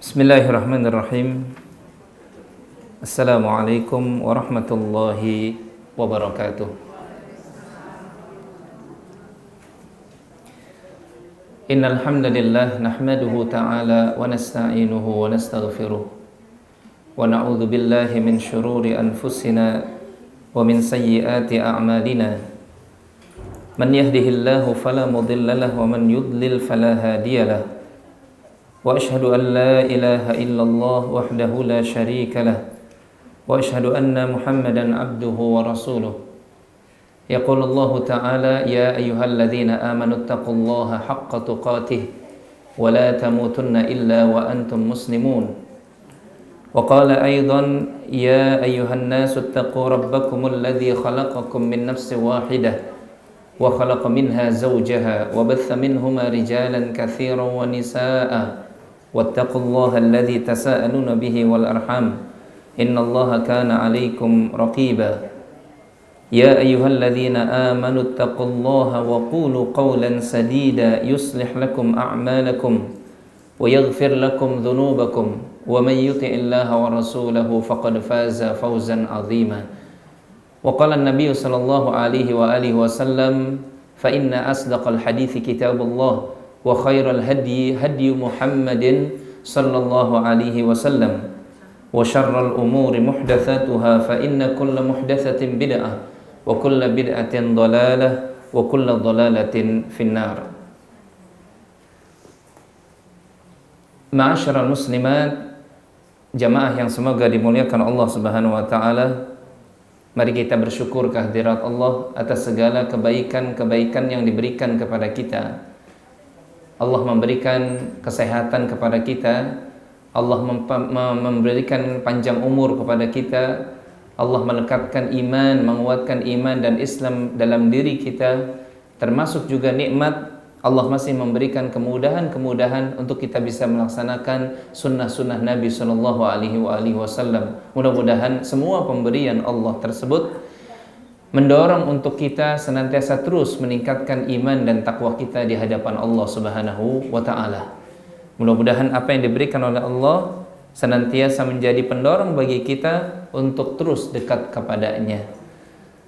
Bismillahirrahmanirrahim. Assalamualaikum warahmatullahi wabarakatuh. Innal hamdalillah nahmaduhu ta'ala wa nasta'inuhu wa nastaghfiruh wa na'udzu billahi min shururi anfusina wa min sayyiati a'malina. Man yahdihillahu fala mudilla lahu wa man yudlil fala hadiya lahu. Wa ashhadu an la ilaha illallah wahdahu la syarika lah wa ashhadu anna Muhammadan abduhu wa rasuluh. Yaqulu Allah ta'ala ya ayyuhalladzina amanu taqullaha haqqa tuqatih wa la tamutunna illa wa antum muslimun. Wa qala aidan ya ayyuhan nasu taqu rabbakumul ladzi khalaqakum min nafsin wahidah wa khalaqa minha zawjaha wa batha minhuma rijalan katsiran wa nisaa'a wattaqullaha alladzi tasaaluna bihi wal arham innallaha kana 'alaikum raqiba. Ya ayyuhalladzina amanu taqullaha wa qulu qawlan sadida yuslih lakum a'malakum wa yaghfir lakum dhunubakum wa man yuti'illaha wa rasulahu faqad faza fawzan 'azima. Wa qala an-nabiy sallallahu alaihi wa alihi wasallam fa inna asdaqal hadithi kitabullah wa khairal hadyi hadyu Muhammadin sallallahu alaihi wasallam wa syarral umuri muhdatsatuha fa inna kulla muhdatsatin bid'ah wa kulla bid'atin dhalalah wa kulla dhalalatin finnar. Ma'asyiral muslimat, jamaah yang semoga dimuliakan Allah Subhanahu wa taala, mari kita bersyukur kehadirat Allah atas segala kebaikan-kebaikan yang diberikan kepada kita. Allah memberikan kesehatan kepada kita, Allah memberikan panjang umur kepada kita, Allah melekatkan iman, menguatkan iman dan Islam dalam diri kita, termasuk juga nikmat Allah masih memberikan kemudahan-kemudahan untuk kita bisa melaksanakan sunnah-sunnah Nabi Sallallahu Alaihi Wasallam. Mudah-mudahan semua pemberian Allah tersebut mendorong untuk kita senantiasa terus meningkatkan iman dan takwa kita di hadapan Allah Subhanahu wa taala. Mudah-mudahan apa yang diberikan oleh Allah senantiasa menjadi pendorong bagi kita untuk terus dekat kepadanya.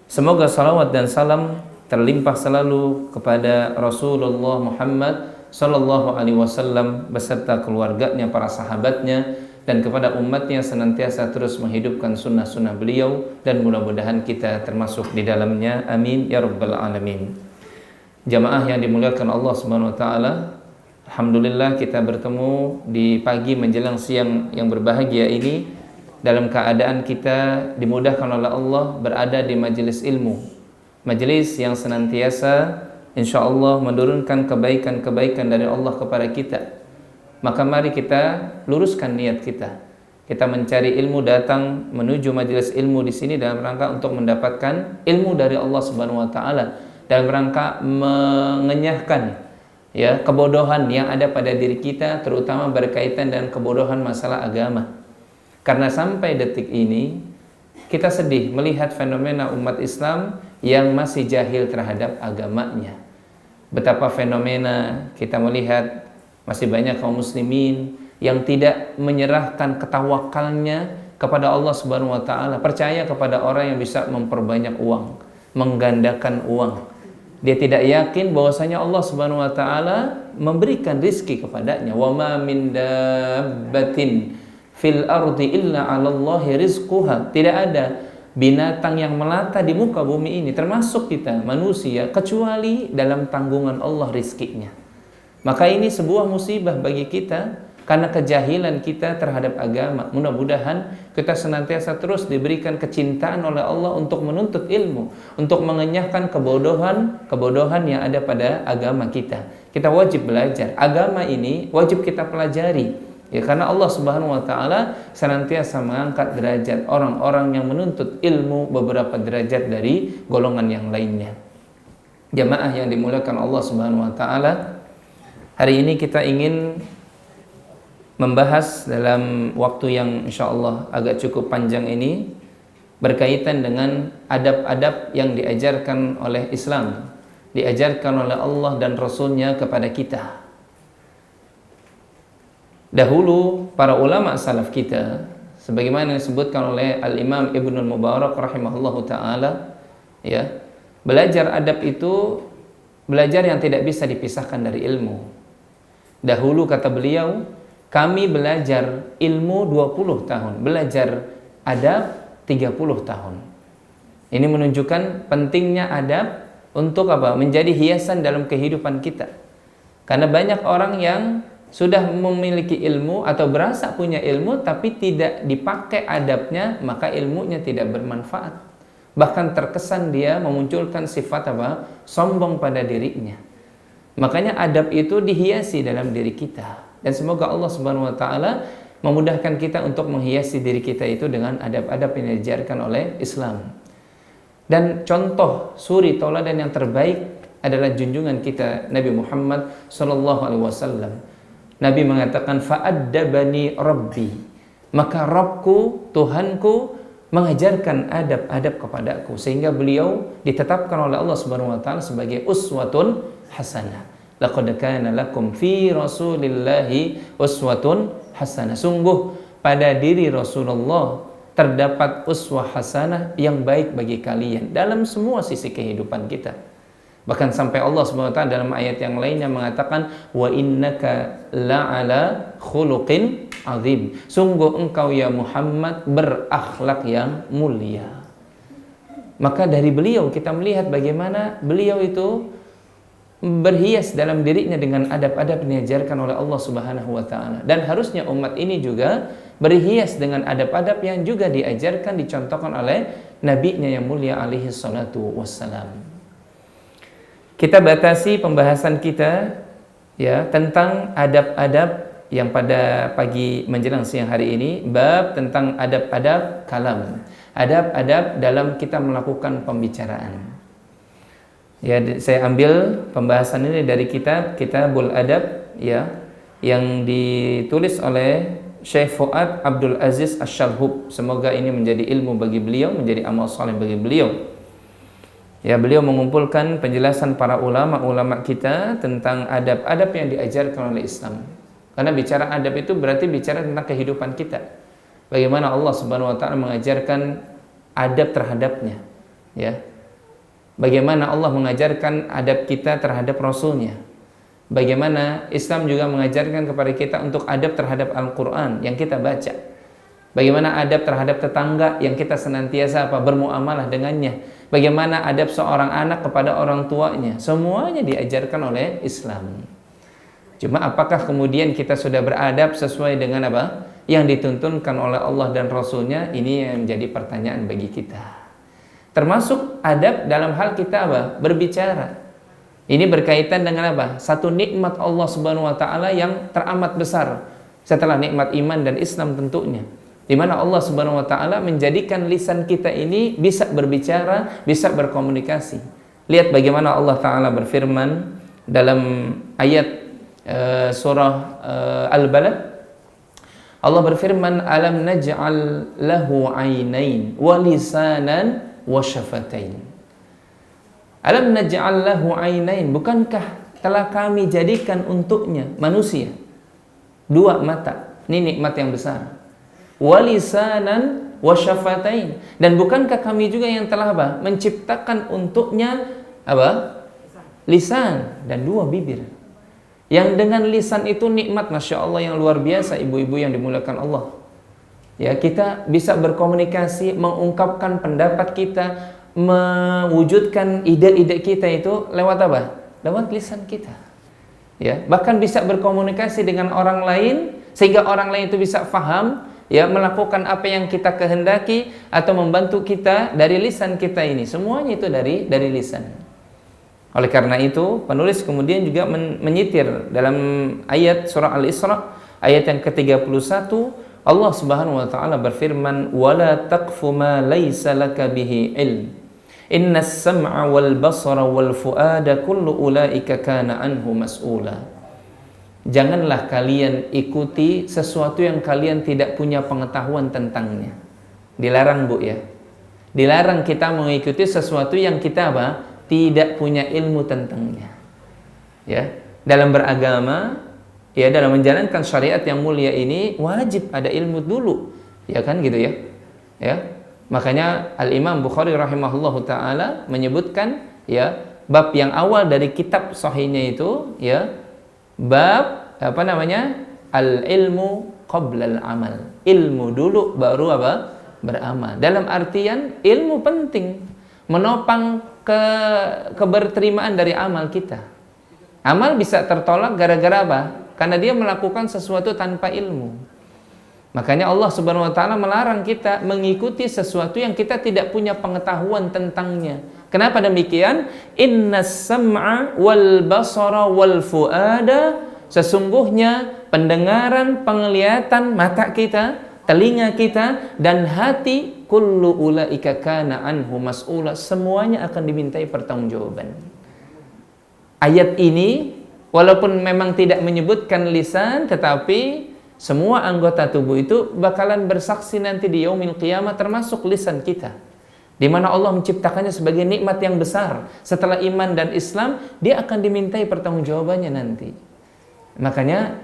Semoga salawat dan salam terlimpah selalu kepada Rasulullah Muhammad sallallahu alaihi wasallam beserta keluarganya, para sahabatnya, dan kepada umatnya senantiasa terus menghidupkan sunnah-sunnah beliau, dan mudah-mudahan kita termasuk di dalamnya, amin ya rabbal alamin. Jamaah yang dimuliakan Allah Subhanahu wa taala, alhamdulillah kita bertemu di pagi menjelang siang yang berbahagia ini dalam keadaan kita dimudahkan oleh Allah berada di majelis ilmu, majelis yang senantiasa insyaallah menurunkan kebaikan-kebaikan dari Allah kepada kita. Maka mari kita luruskan niat kita. Kita mencari ilmu, datang menuju majelis ilmu di sini dalam rangka untuk mendapatkan ilmu dari Allah Subhanahu wa taala, dalam rangka mengenyahkan ya kebodohan yang ada pada diri kita, terutama berkaitan dengan kebodohan masalah agama. Karena sampai detik ini kita sedih melihat fenomena umat Islam yang masih jahil terhadap agamanya. Betapa fenomena kita melihat masih banyak kaum muslimin yang tidak menyerahkan ketawakalnya kepada Allah Subhanahu wa taala, percaya kepada orang yang bisa memperbanyak uang, menggandakan uang. Dia tidak yakin bahwasanya Allah Subhanahu wa taala memberikan rizki kepadanya. Wa ma min dabbatin fil ardi illa 'alallahi rizquha. Tidak ada binatang yang melata di muka bumi ini, termasuk kita manusia, kecuali dalam tanggungan Allah rizkinya. Maka ini sebuah musibah bagi kita karena kejahilan kita terhadap agama. Mudah-mudahan kita senantiasa terus diberikan kecintaan oleh Allah untuk menuntut ilmu, untuk mengenyahkan kebodohan yang ada pada agama kita. Kita wajib belajar. Agama ini wajib kita pelajari. Ya, karena Allah Subhanahu wa taala senantiasa mengangkat derajat orang-orang yang menuntut ilmu beberapa derajat dari golongan yang lainnya. Jamaah yang dimuliakan Allah Subhanahu wa taala, hari ini kita ingin membahas dalam waktu yang insyaallah agak cukup panjang ini berkaitan dengan adab-adab yang diajarkan oleh Islam, diajarkan oleh Allah dan Rasul-Nya kepada kita. Dahulu para ulama salaf kita, sebagaimana disebutkan oleh Al-Imam Ibnul Mubarak rahimahullahu taala, ya, belajar adab itu belajar yang tidak bisa dipisahkan dari ilmu. Dahulu kata beliau, kami belajar ilmu 20 tahun, belajar adab 30 tahun. Ini menunjukkan pentingnya adab untuk apa? Menjadi hiasan dalam kehidupan kita. Karena banyak orang yang sudah memiliki ilmu atau berasa punya ilmu tapi tidak dipakai adabnya, maka ilmunya tidak bermanfaat. Bahkan terkesan dia memunculkan sifat apa? Sombong pada dirinya. Makanya adab itu dihiasi dalam diri kita. Dan semoga Allah Subhanahu wa taala memudahkan kita untuk menghiasi diri kita itu dengan adab-adab yang diajarkan oleh Islam. Dan contoh suri tauladan yang terbaik adalah junjungan kita Nabi Muhammad sallallahu alaihi wasallam. Nabi mengatakan fa'addabani rabbi, maka Rabbku, Tuhanku mengajarkan adab-adab kepadaku, sehingga beliau ditetapkan oleh Allah Subhanahu wa taala sebagai uswatun hasanah. Laqad kana lakum fi Rasulillahi uswatun hasanah. Sungguh pada diri Rasulullah terdapat uswah hasanah yang baik bagi kalian dalam semua sisi kehidupan kita. Bahkan sampai Allah SWT dalam ayat yang lainnya mengatakan wa innaka la'ala khuluqin azim. Sungguh engkau ya Muhammad berakhlak yang mulia. Maka dari beliau kita melihat bagaimana beliau itu berhias dalam dirinya dengan adab-adab yang diajarkan oleh Allah Subhanahu wa taala. Dan harusnya umat ini juga berhias dengan adab-adab yang juga diajarkan, dicontohkan oleh nabinya yang mulia alaihi salatu wassalam. Kita batasi pembahasan kita ya tentang adab-adab yang pada pagi menjelang siang hari ini, bab tentang adab-adab kalam, adab-adab dalam kita melakukan pembicaraan. Ya, saya ambil pembahasan ini dari Kitabul Adab ya, yang ditulis oleh Syekh Fuad Abdul Aziz Asy-Syalhub. Semoga ini menjadi ilmu bagi beliau, menjadi amal saleh bagi beliau. Ya, beliau mengumpulkan penjelasan para ulama-ulama kita tentang adab-adab yang diajarkan oleh Islam. Karena bicara adab itu berarti bicara tentang kehidupan kita. Bagaimana Allah Subhanahu wa taala mengajarkan adab terhadapnya, ya. Bagaimana Allah mengajarkan adab kita terhadap Rasulnya. Bagaimana Islam juga mengajarkan kepada kita untuk adab terhadap Al-Quran yang kita baca. Bagaimana adab terhadap tetangga yang kita senantiasa bermuamalah dengannya. Bagaimana adab seorang anak kepada orang tuanya. Semuanya diajarkan oleh Islam. Cuma apakah kemudian kita sudah beradab sesuai dengan apa yang dituntunkan oleh Allah dan Rasulnya? Ini yang menjadi pertanyaan bagi kita. Termasuk adab dalam hal kita berbicara. Ini berkaitan dengan apa? Satu nikmat Allah Subhanahu wa taala yang teramat besar setelah nikmat iman dan Islam tentunya. Di mana Allah Subhanahu wa taala menjadikan lisan kita ini bisa berbicara, bisa berkomunikasi. Lihat bagaimana Allah taala berfirman dalam ayat surah Al-Balad. Allah berfirman, "Alam naj'al lahu 'ainain wa lisanan wa syafatain." Alam naj'al lahu 'ainain, bukankah telah kami jadikan untuknya manusia dua mata? Ini nikmat yang besar. Walisanan wasyafatain, dan bukankah kami juga yang telah menciptakan untuknya lisan dan dua bibir. Yang dengan lisan itu nikmat Masya Allah yang luar biasa, ibu-ibu yang dimuliakan Allah. Ya, kita bisa berkomunikasi, mengungkapkan pendapat kita, mewujudkan ide-ide kita itu lewat lewat lisan kita. Ya, bahkan bisa berkomunikasi dengan orang lain sehingga orang lain itu bisa faham, ya, melakukan apa yang kita kehendaki atau membantu kita dari lisan kita ini. Semuanya itu dari lisan. Oleh karena itu, penulis kemudian juga menyitir dalam ayat surah Al-Isra ayat yang ke-31, Allah Subhanahu wa taala berfirman, "Wala taqfu ma laisa laka bihi ilm. Innas sam'a wal basara wal fuada kullu ulaika kana anhu mas'ula." Janganlah kalian ikuti sesuatu yang kalian tidak punya pengetahuan tentangnya. Dilarang, Bu, ya. Dilarang kita mengikuti sesuatu yang kita tidak punya ilmu tentangnya. Ya, dalam beragama ya dalam menjalankan syariat yang mulia ini wajib ada ilmu dulu, ya kan gitu ya. Ya. Makanya Al-Imam Bukhari rahimahullahu taala menyebutkan ya bab yang awal dari kitab sahihnya itu ya bab apa namanya? Al-ilmu qabla al-amal. Ilmu dulu baru apa? Beramal. Dalam artian ilmu penting menopang keberterimaan dari amal kita. Amal bisa tertolak gara-gara apa? Karena dia melakukan sesuatu tanpa ilmu. Makanya Allah Subhanahu wa taala melarang kita mengikuti sesuatu yang kita tidak punya pengetahuan tentangnya. Kenapa demikian? Innas sam'a wal basara wal fuada, sesungguhnya pendengaran, penglihatan mata kita, telinga kita dan hati, kullu ulaika kana anhu mas'ula, semuanya akan dimintai pertanggungjawaban. Ayat ini walaupun memang tidak menyebutkan lisan, tetapi semua anggota tubuh itu bakalan bersaksi nanti di yaumil qiyamah, termasuk lisan kita, di mana Allah menciptakannya sebagai nikmat yang besar. Setelah iman dan Islam, dia akan dimintai pertanggungjawabannya nanti. Makanya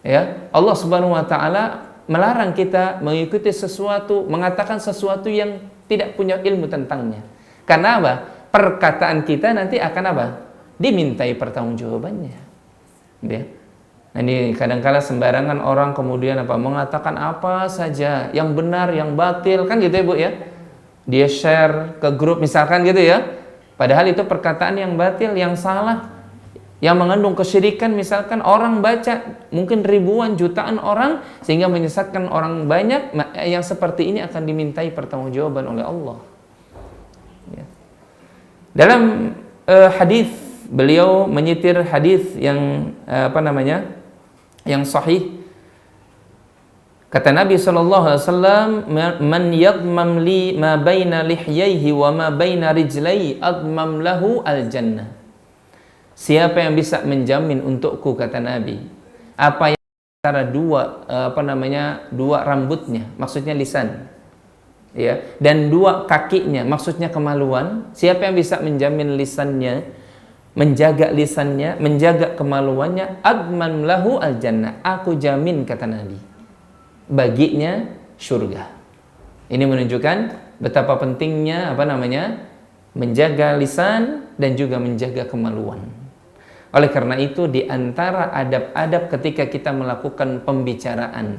ya Allah Subhanahu wa taala melarang kita mengikuti sesuatu, mengatakan sesuatu yang tidak punya ilmu tentangnya. Karena apa? Perkataan kita nanti akan apa? Dimintai pertanggungjawabannya. Ya. Nah, ini kadang-kala sembarangan orang kemudian apa mengatakan apa saja yang benar, yang batil, kan gitu ya Bu ya. Dia share ke grup misalkan gitu ya. Padahal itu perkataan yang batil, yang salah, yang mengandung kesyirikan, misalkan orang baca mungkin ribuan jutaan orang sehingga menyesatkan orang banyak. Yang seperti ini akan dimintai pertanggungjawaban oleh Allah. Ya. Dalam hadis beliau menyitir hadis yang yang sahih. Kata Nabi SAW, man yadmam li ma baina lihyaihi wa ma baina rijlaihi admam lahu al-jannah. Siapa yang bisa menjamin untukku, kata Nabi, apa yang antara dua rambutnya, maksudnya lisan, ya, dan dua kakinya, maksudnya kemaluan. Siapa yang bisa menjamin lisannya, menjaga lisannya, menjaga kemaluannya, adman lahu al-jannah, aku jamin, kata Nabi, baginya surga. Ini menunjukkan betapa pentingnya menjaga lisan dan juga menjaga kemaluan. Oleh karena itu, di antara adab-adab ketika kita melakukan pembicaraan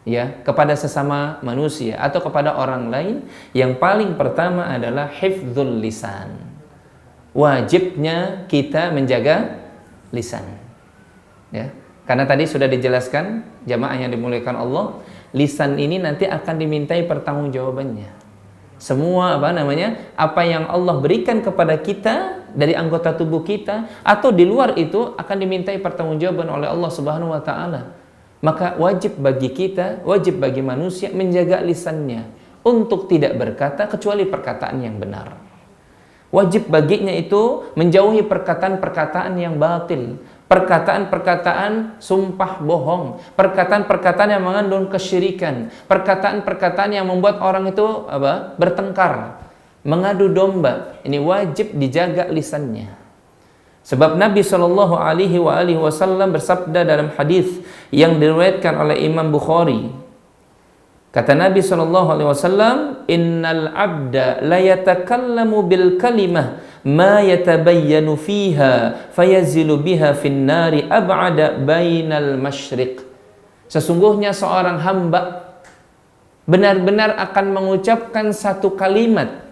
ya kepada sesama manusia atau kepada orang lain, yang paling pertama adalah hifdzul lisan. Wajibnya kita menjaga lisan. Ya. Karena tadi sudah dijelaskan, jamaah yang dimuliakan Allah, lisan ini nanti akan dimintai pertanggungjawabannya. Semua apa yang Allah berikan kepada kita dari anggota tubuh kita atau di luar itu akan dimintai pertanggungjawaban oleh Allah Subhanahu wa taala. Maka wajib bagi kita, wajib bagi manusia menjaga lisannya untuk tidak berkata kecuali perkataan yang benar. Wajib baginya itu menjauhi perkataan-perkataan yang batil, perkataan-perkataan sumpah bohong, perkataan-perkataan yang mengandung kesyirikan, perkataan-perkataan yang membuat orang itu bertengkar, mengadu domba. Ini wajib dijaga lisannya. Sebab Nabi Shallallahu Alaihi Wasallam bersabda dalam hadis yang diriwayatkan oleh Imam Bukhari. Kata Nabi SAW, innal abda la yatakallamu bil kalimah ma yatabayyanu fiha fayazilu biha fin nari ab'ada bainal masyriq. Sesungguhnya seorang hamba benar-benar akan mengucapkan satu kalimat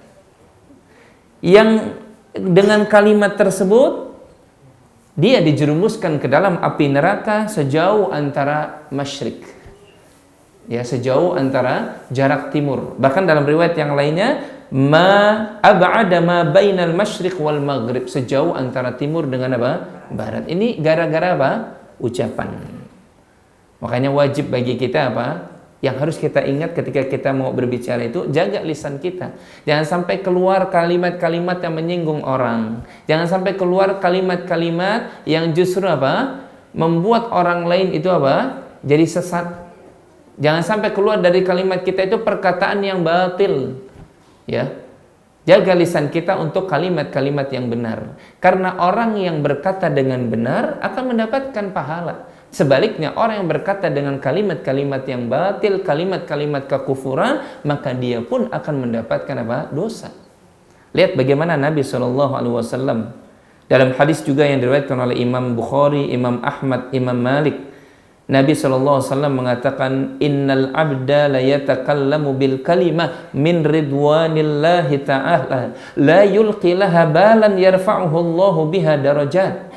yang dengan kalimat tersebut dia dijerumuskan ke dalam api neraka sejauh antara masyriq, ya, sejauh antara jarak timur. Bahkan dalam riwayat yang lainnya, ma ab'ada ma bainal masyriq wal maghrib, sejauh antara timur dengan barat. Ini gara-gara ucapan. Makanya wajib bagi kita yang harus kita ingat ketika kita mau berbicara itu, jaga lisan kita. Jangan sampai keluar kalimat-kalimat yang menyinggung orang. Jangan sampai keluar kalimat-kalimat yang justru membuat orang lain itu jadi sesat. Jangan sampai keluar dari kalimat kita itu perkataan yang batil, ya. Jaga lisan kita untuk kalimat-kalimat yang benar. Karena orang yang berkata dengan benar akan mendapatkan pahala. Sebaliknya, orang yang berkata dengan kalimat-kalimat yang batil, kalimat-kalimat kekufuran, maka dia pun akan mendapatkan apa? Dosa. Lihat bagaimana Nabi SAW dalam hadis juga yang diriwayatkan oleh Imam Bukhari, Imam Ahmad, Imam Malik. Nabi SAW mengatakan, innal abda la yatakallamu bil kalimah min ridwanillahi ta'ala la yulqi laha balan yarfa'uhu Allahu biha darajat.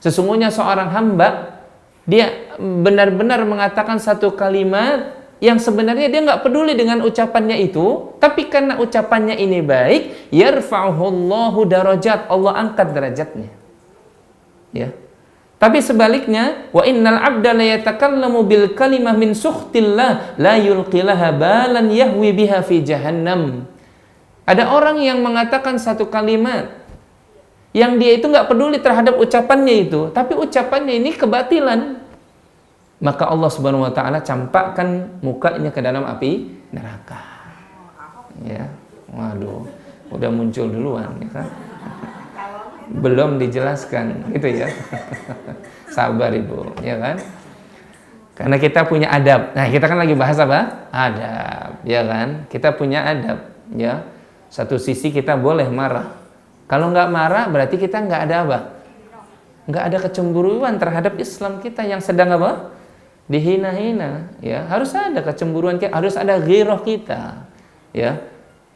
Sesungguhnya seorang hamba, dia benar-benar mengatakan satu kalimat yang sebenarnya dia nggak peduli dengan ucapannya itu, tapi karena ucapannya ini baik, yarfa'uhu Allahu darajat, Allah angkat derajatnya. Ya. Tapi sebaliknya, wa innal abda la yatakallamu bil kalimah min sukhtillah la yulqi laha balan yahwi biha fi jahannam. Ada orang yang mengatakan satu kalimat yang dia itu nggak peduli terhadap ucapannya itu, tapi ucapannya ini kebatilan. Maka Allah Subhanahu wa taala campakkan mukanya ke dalam api neraka. Ya. Waduh, udah muncul duluan ya kan? Belum dijelaskan gitu ya. Sabar Ibu, ya kan? Karena kita punya adab. Nah, kita kan lagi bahas apa? Adab, ya kan? Kita punya adab, ya. Satu sisi kita boleh marah. Kalau nggak marah berarti kita nggak ada apa? Nggak ada kecemburuan terhadap Islam kita yang sedang apa? Dihina-hina, ya. Harus ada kecemburuan kita, harus ada ghirah kita, ya.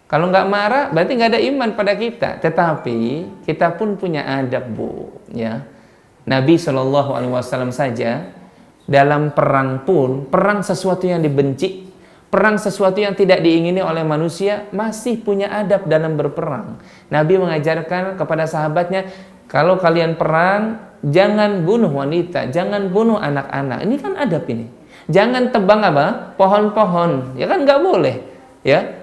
Kalau nggak marah, berarti nggak ada iman pada kita. Tetapi kita pun punya adab, Bu. Ya, Nabi SAW saja dalam perang pun, perang sesuatu yang dibenci, perang sesuatu yang tidak diingini oleh manusia, masih punya adab dalam berperang. Nabi mengajarkan kepada sahabatnya, kalau kalian perang, jangan bunuh wanita, jangan bunuh anak-anak. Ini kan adab ini. Jangan tebang apa? Pohon-pohon. Ya kan nggak boleh. Ya.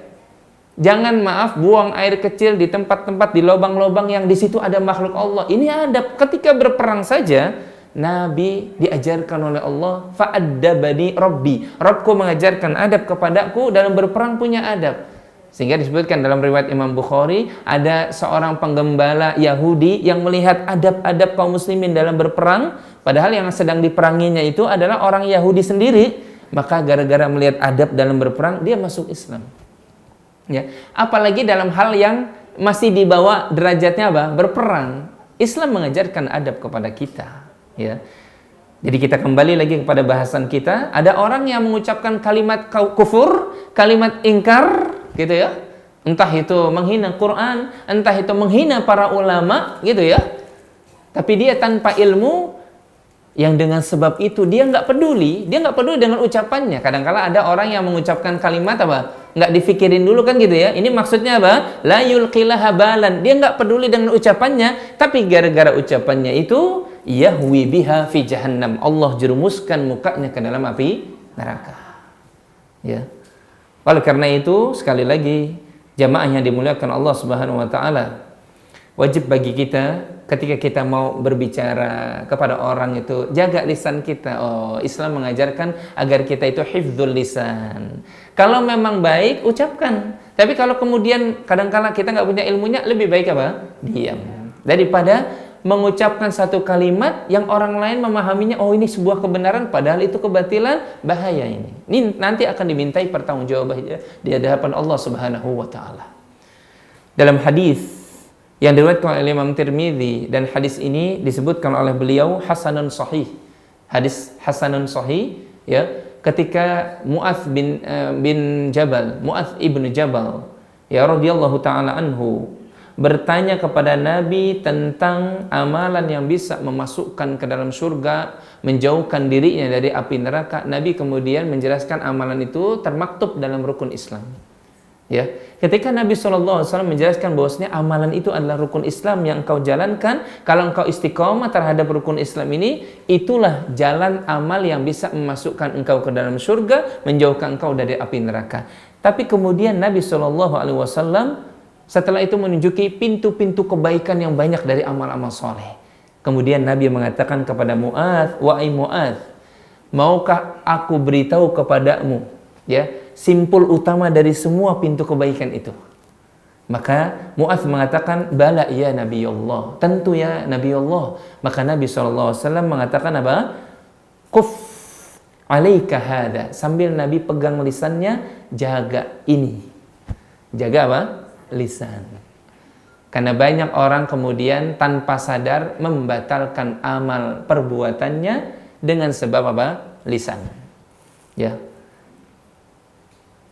Jangan buang air kecil di tempat-tempat, di lubang-lubang yang di situ ada makhluk Allah. Ini adab. Ketika berperang saja, Nabi diajarkan oleh Allah, fa'addabani Rabbi. Rabbku mengajarkan adab kepadaku, dalam berperang punya adab. Sehingga disebutkan dalam riwayat Imam Bukhari, ada seorang penggembala Yahudi yang melihat adab-adab kaum muslimin dalam berperang, padahal yang sedang diperanginya itu adalah orang Yahudi sendiri. Maka gara-gara melihat adab dalam berperang, dia masuk Islam. Ya, apalagi dalam hal yang masih di bawah derajatnya apa? Berperang. Islam mengajarkan adab kepada kita, ya. Jadi kita kembali lagi kepada bahasan kita. Ada orang yang mengucapkan kalimat kufur, kalimat ingkar, gitu ya. Entah itu menghina Quran, entah itu menghina para ulama, gitu ya. Tapi dia tanpa ilmu, yang dengan sebab itu dia nggak peduli dengan ucapannya. Kadang-kala ada orang yang mengucapkan kalimat apa? Nggak difikirin dulu kan gitu ya. Ini maksudnya apa? La yulqilaha balan. Dia nggak peduli dengan ucapannya, tapi gara-gara ucapannya itu yahwi biha fi jahannam. Allah jerumuskan mukanya ke dalam api neraka. Ya. Oleh karena itu, sekali lagi, jamaah yang dimuliakan Allah Subhanahu wa taala, wajib bagi kita ketika kita mau berbicara kepada orang itu, jaga lisan kita. Oh, Islam mengajarkan agar kita itu hifdzul lisan. Kalau memang baik, ucapkan. Tapi kalau kemudian kadang-kala kita nggak punya ilmunya, lebih baik apa? Diam. Daripada mengucapkan satu kalimat yang orang lain memahaminya, oh ini sebuah kebenaran, padahal itu kebatilan, bahaya ini. Ini nanti akan dimintai pertanggungjawaban di hadapan Allah Subhanahu wa taala. Dalam hadis yang diriwayatkan oleh Imam Tirmidzi, dan hadis ini disebutkan oleh beliau hasanun sahih. Hadis hasanun sahih, ya, ketika Mu'adz bin Jabal, Mu'adz ibnu Jabal, ya radhiyallahu taala anhu, bertanya kepada Nabi tentang amalan yang bisa memasukkan ke dalam surga, menjauhkan dirinya dari api neraka. Nabi kemudian menjelaskan amalan itu termaktub dalam rukun Islam. Ya, ketika Nabi SAW menjelaskan bahwasanya amalan itu adalah rukun Islam yang engkau jalankan, kalau engkau istiqomah terhadap rukun Islam ini, itulah jalan amal yang bisa memasukkan engkau ke dalam surga, menjauhkan engkau dari api neraka. Tapi kemudian Nabi SAW setelah itu menunjuki pintu-pintu kebaikan yang banyak dari amal-amal soleh. Kemudian Nabi mengatakan kepada Mu'adz, wahai Mu'adz, maukah aku beritahu kepadamu, ya, simpul utama dari semua pintu kebaikan itu? Maka Mu'adz mengatakan, bala ya Nabi Allah, tentu ya Nabi Allah. Maka Nabi SAW mengatakan apa? Kuf alaika hada, sambil Nabi pegang lisannya, jaga ini. Jaga apa? Lisan. Karena banyak orang kemudian tanpa sadar membatalkan amal perbuatannya dengan sebab apa? Lisan. Ya.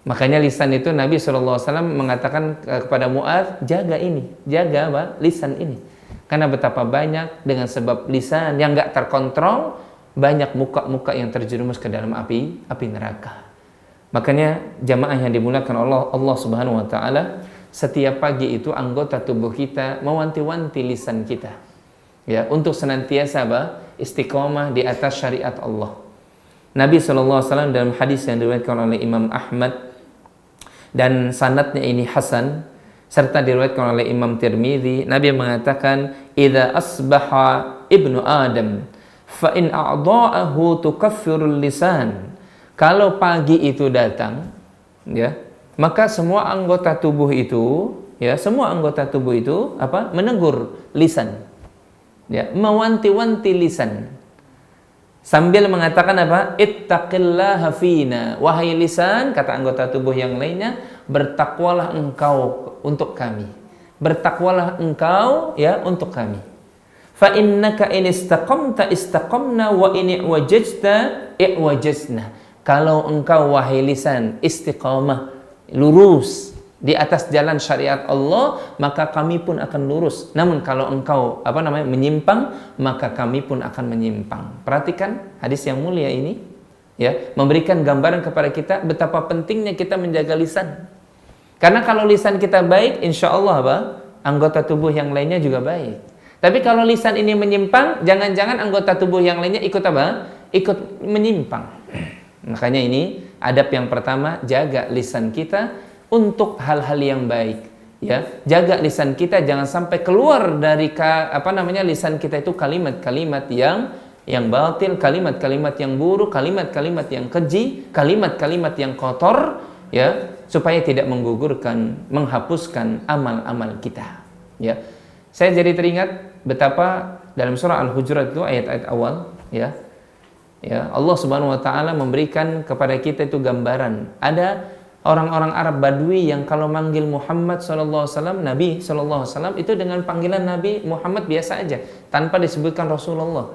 Makanya lisan itu Nabi SAW mengatakan kepada Mu'adz, jaga ini, jaga apa? Lisan ini. Karena betapa banyak dengan sebab lisan yang nggak terkontrol, banyak muka-muka yang terjerumus ke dalam api neraka. Makanya jamaah yang dimuliakan Allah Subhanahu wa taala, setiap pagi itu anggota tubuh kita mewanti-wanti lisan kita. Ya, untuk senantiasa apa? Istiqomah di atas syariat Allah. Nabi SAW dalam hadis yang diriwayatkan oleh Imam Ahmad dan sanadnya ini hasan, serta diriwayatkan oleh Imam Tirmidzi, Nabi mengatakan, "Idza asbaha ibnu Adam fa in a'dha'ahu tukaffirul lisan." Kalau pagi itu datang, ya, maka semua anggota tubuh itu, ya, semua anggota tubuh itu apa? Menegur lisan. Ya, mewanti-wanti lisan. Sambil mengatakan apa? Ittaqillaha fina. Wahai lisan, kata anggota tubuh yang lainnya, bertakwalah engkau untuk kami. Bertakwalah engkau ya untuk kami. Fa innaka in istaqamta istaqamna wa in i'wajajta i'wajajna. Kalau engkau wahai lisan istiqamah, lurus di atas jalan syariat Allah, maka kami pun akan lurus. Namun kalau engkau menyimpang, maka kami pun akan menyimpang. Perhatikan hadis yang mulia ini, ya, memberikan gambaran kepada kita betapa pentingnya kita menjaga lisan. Karena kalau lisan kita baik, insya Allah anggota tubuh yang lainnya juga baik. Tapi kalau lisan ini menyimpang, jangan-jangan anggota tubuh yang lainnya ikut ikut menyimpang. Makanya ini adab yang pertama, jaga lisan kita untuk hal-hal yang baik, ya. Jaga lisan kita jangan sampai keluar dari lisan kita itu kalimat-kalimat yang batil, kalimat-kalimat yang buruk, kalimat-kalimat yang keji, kalimat-kalimat yang kotor, ya, supaya tidak menggugurkan, menghapuskan amal-amal kita, ya. Saya jadi teringat betapa dalam surah Al-Hujurat itu ayat-ayat awal, ya. Ya, Allah Subhanahu wa taala memberikan kepada kita itu gambaran. Ada orang-orang Arab Badui yang kalau manggil Muhammad SAW, Nabi SAW, itu dengan panggilan Nabi Muhammad biasa aja, tanpa disebutkan Rasulullah.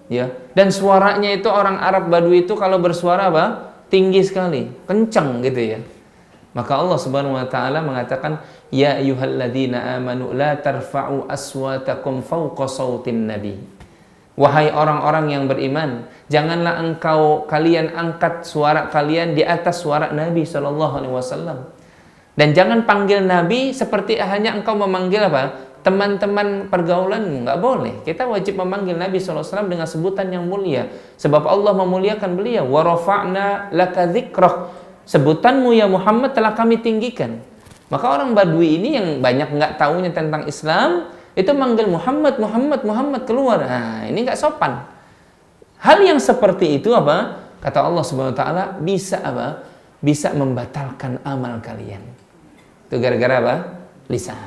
Ya. Dan suaranya itu orang Arab Badui itu kalau bersuara tinggi sekali, kencang gitu ya. Maka Allah Subhanahu wa taala mengatakan, ya ayyuhalladzina amanu la tarfa'u aswatakum fawqa sautin nabi. Wahai orang-orang yang beriman, janganlah kalian angkat suara kalian di atas suara Nabi SAW. Dan jangan panggil Nabi seperti hanya engkau memanggil teman-teman pergaulanmu. Nggak boleh. Kita wajib memanggil Nabi SAW dengan sebutan yang mulia. Sebab Allah memuliakan beliau. Wa rafa'na laka dzikrak. Sebutanmu ya Muhammad telah kami tinggikan. Maka orang Badui ini yang banyak nggak tahunya tentang Islam, itu manggil Muhammad keluar. Nah, ini nggak sopan. Hal yang seperti itu kata Allah Subhanahu wa taala bisa membatalkan amal kalian. Itu gara-gara lisan,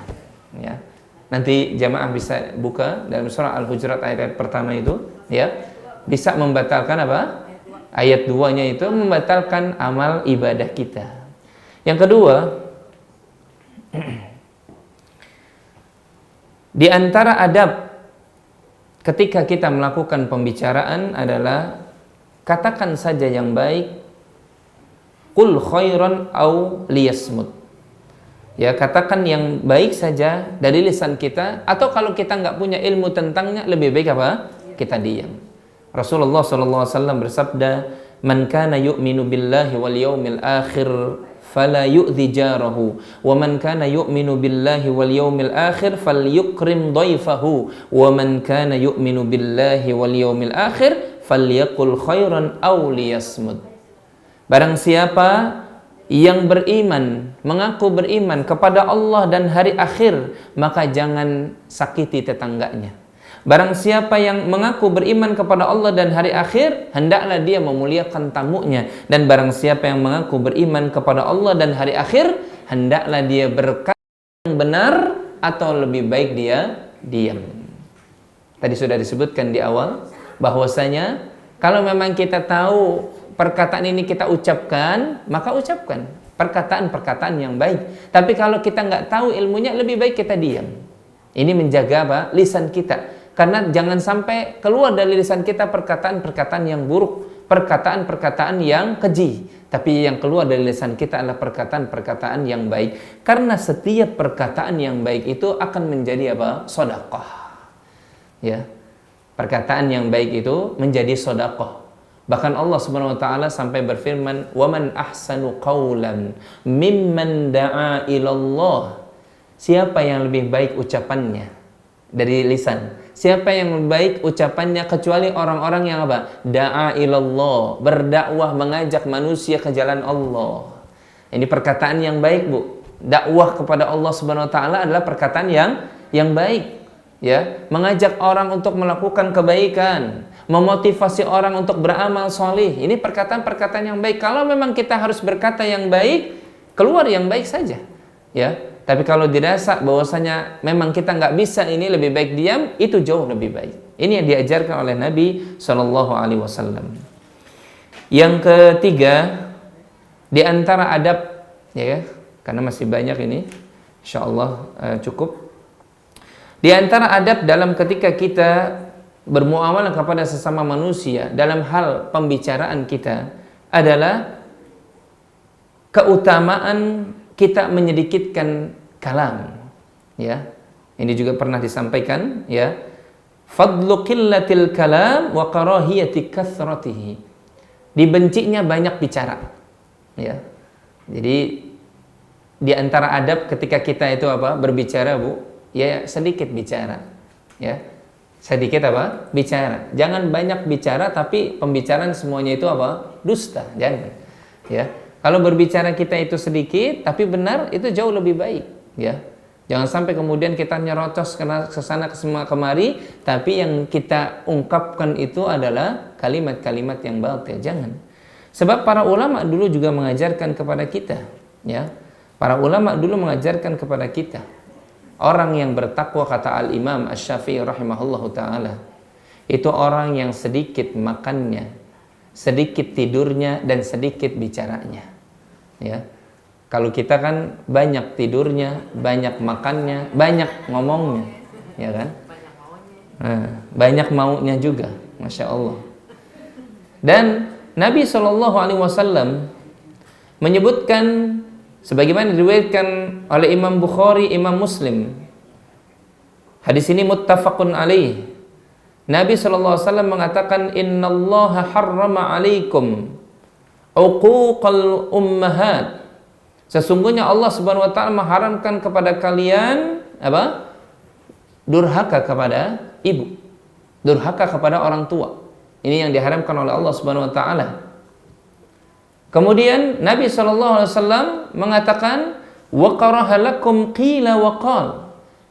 ya. Nanti jamaah bisa buka dalam surah Al-Hujurat ayat pertama itu, ya. Bisa membatalkan Ayat 2-nya itu membatalkan amal ibadah kita. Yang kedua, di antara adab ketika kita melakukan pembicaraan adalah katakan saja yang baik, qul khairan au liyasmut. Ya, katakan yang baik saja dari lisan kita, atau kalau kita nggak punya ilmu tentangnya, lebih baik kita diam. Rasulullah SAW bersabda, man kana yu'minu billahi wal yawmil akhir fala yu'dhi jarahu wa man kana yu'minu billahi wal yawmil akhir falyukrim dhaifahu wa man kana yu'minu billahi wal yawmil akhir falyaqul khairan aw liyasmut. Barang siapa yang beriman, mengaku beriman kepada Allah dan hari akhir, maka jangan sakiti tetangganya. Barang siapa yang mengaku beriman kepada Allah dan hari akhir, hendaklah dia memuliakan tamunya. Dan barang siapa yang mengaku beriman kepada Allah dan hari akhir, hendaklah dia berkata benar atau lebih baik dia diam. Tadi sudah disebutkan di awal bahwasanya kalau memang kita tahu perkataan ini kita ucapkan, maka ucapkan perkataan-perkataan yang baik. Tapi kalau kita nggak tahu ilmunya, lebih baik kita diam. Ini menjaga apa? Lisan kita. Karena jangan sampai keluar dari lisan kita perkataan-perkataan yang buruk, perkataan-perkataan yang keji. Tapi yang keluar dari lisan kita adalah perkataan-perkataan yang baik. Karena setiap perkataan yang baik itu akan menjadi apa? Sedekah. Ya. Perkataan yang baik itu menjadi sedekah. Bahkan Allah Subhanahu wa taala sampai berfirman, "Wa man ahsanu qawlan mimman da'a ilallah." Siapa yang lebih baik ucapannya dari lisan? Siapa yang lebih baik ucapannya kecuali orang-orang yang apa? Da'a ilallah, berdakwah mengajak manusia ke jalan Allah. Ini perkataan yang baik, Bu. Dakwah kepada Allah Subhanahu wa taala adalah perkataan yang baik. Ya, mengajak orang untuk melakukan kebaikan, memotivasi orang untuk beramal solih. Ini perkataan-perkataan yang baik. Kalau memang kita harus berkata yang baik, keluar yang baik saja. Ya, tapi kalau dirasa bahwasanya memang kita nggak bisa, ini lebih baik diam, itu jauh lebih baik. Ini yang diajarkan oleh Nabi Shallallahu Alaihi Wasallam. Yang ketiga, di antara adab, ya, karena masih banyak ini, insya Allah cukup. Di antara adab dalam ketika kita bermuamalah kepada sesama manusia dalam hal pembicaraan kita adalah keutamaan kita menyedikitkan kalam. Ya, ini juga pernah disampaikan. Ya, fadlu qillatil kalam wa karahiyati kathratihi. Dibencinya banyak bicara. Ya, jadi di antara adab ketika kita itu apa? Berbicara, Bu. Ya, sedikit bicara. Ya, sedikit apa? Bicara. Jangan banyak bicara tapi pembicaraan semuanya itu apa? Dusta. Jangan. Ya. Kalau berbicara kita itu sedikit tapi benar, itu jauh lebih baik. Ya. Jangan sampai kemudian kita nyerocos ke sana kemari, tapi yang kita ungkapkan itu adalah kalimat-kalimat yang batil. Jangan. Sebab para ulama dulu juga mengajarkan kepada kita. Ya. Para ulama dulu mengajarkan kepada kita. Orang yang bertakwa, kata Al-Imam Asy-Syafi'i rahimahullahu ta'ala, itu orang yang sedikit makannya, sedikit tidurnya, dan sedikit bicaranya. Ya. Kalau kita kan banyak tidurnya, banyak makannya, banyak ngomongnya, ya kan? Banyak maunya juga, Masya Allah. Dan Nabi SAW menyebutkan, sebagaimana diriwayatkan oleh Imam Bukhari, Imam Muslim. Hadis ini muttafaqun alaih. Nabi SAW mengatakan, "Innallaha harrama alaikum uquqal ummahat." Sesungguhnya Allah Subhanahu wa taala mengharamkan kepada kalian apa? Durhaka kepada ibu. Durhaka kepada orang tua. Ini yang diharamkan oleh Allah Subhanahu wa taala. Kemudian Nabi SAW mengatakan, wa karaha lakum qila wa qal.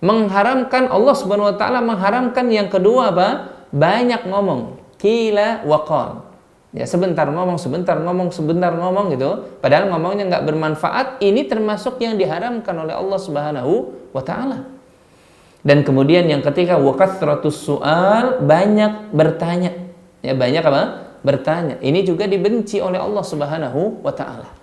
Mengharamkan, Allah Subhanahu wa taala mengharamkan yang kedua apa? Banyak ngomong. Qila wa qal. Ya, sebentar ngomong, sebentar ngomong, sebentar ngomong gitu. Padahal ngomongnya nggak bermanfaat. Ini termasuk yang diharamkan oleh Allah Subhanahu wa taala. Dan kemudian yang ketiga, wa kathratus su'al, banyak bertanya. Ya, banyak apa? Bertanya. Ini juga dibenci oleh Allah Subhanahu wa taala.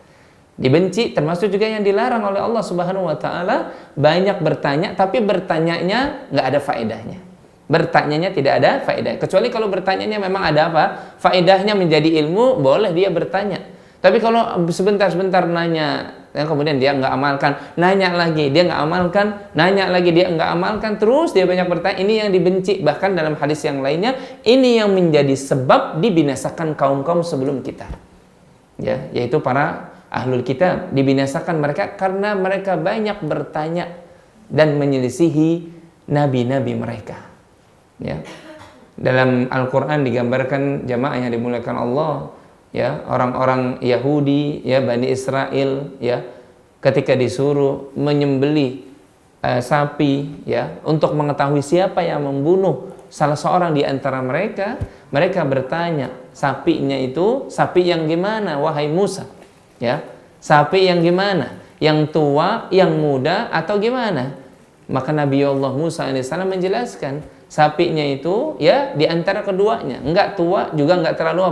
Dibenci, termasuk juga yang dilarang oleh Allah Subhanahu wa taala, banyak bertanya tapi bertanyanya nggak ada faedahnya. Bertanyanya tidak ada faedah. Kecuali kalau bertanyanya memang ada apa? Faedahnya menjadi ilmu, boleh dia bertanya. Tapi kalau sebentar-sebentar nanya, dan kemudian dia nggak amalkan, nanya lagi, dia nggak amalkan, nanya lagi, dia nggak amalkan, terus dia banyak bertanya, ini yang dibenci. Bahkan dalam hadis yang lainnya, ini yang menjadi sebab dibinasakan kaum-kaum sebelum kita. Ya, yaitu para ahlul kitab, dibinasakan mereka karena mereka banyak bertanya dan menyelisihi nabi-nabi mereka. Ya. Dalam Al-Quran digambarkan jamaah yang dimuliakan Allah, ya, orang-orang Yahudi, ya, Bani Israel, ya, ketika disuruh menyembelih sapi, ya, untuk mengetahui siapa yang membunuh salah seorang di antara mereka, mereka bertanya, sapinya itu sapi yang gimana, wahai Musa? Ya, sapi yang gimana? yang tua, yang muda, atau gimana? Maka Nabi Allah Musa alaihissalam menjelaskan, sapinya itu ya di antara keduanya, enggak tua juga enggak terlalu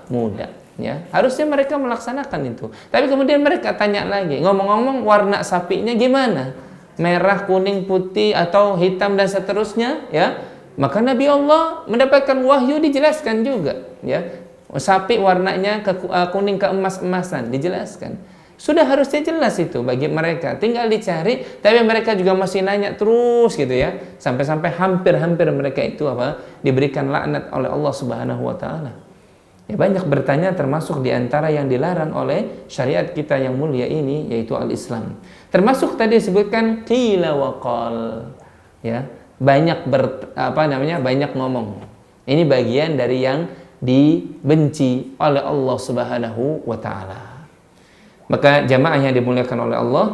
muda. Ya, harusnya mereka melaksanakan itu. Tapi kemudian mereka tanya lagi, ngomong-ngomong warna sapinya gimana? Merah, kuning, putih, atau hitam dan seterusnya, ya. Maka Nabi Allah mendapatkan wahyu dijelaskan juga, ya. Sapi warnanya kuning keemas-emasan dijelaskan. Sudah harusnya jelas itu bagi mereka. Tinggal dicari, tapi mereka juga masih nanya terus gitu ya. Sampai-sampai hampir-hampir mereka itu diberikan laknat oleh Allah Subhanahu wa taala. Ya, banyak bertanya termasuk diantara yang dilarang oleh syariat kita yang mulia ini, yaitu al-Islam. Termasuk tadi disebutkan qila wa qal. Ya, banyak banyak ngomong. Ini bagian dari yang dibenci oleh Allah Subhanahu wa taala. Maka jamaah yang dimuliakan oleh Allah,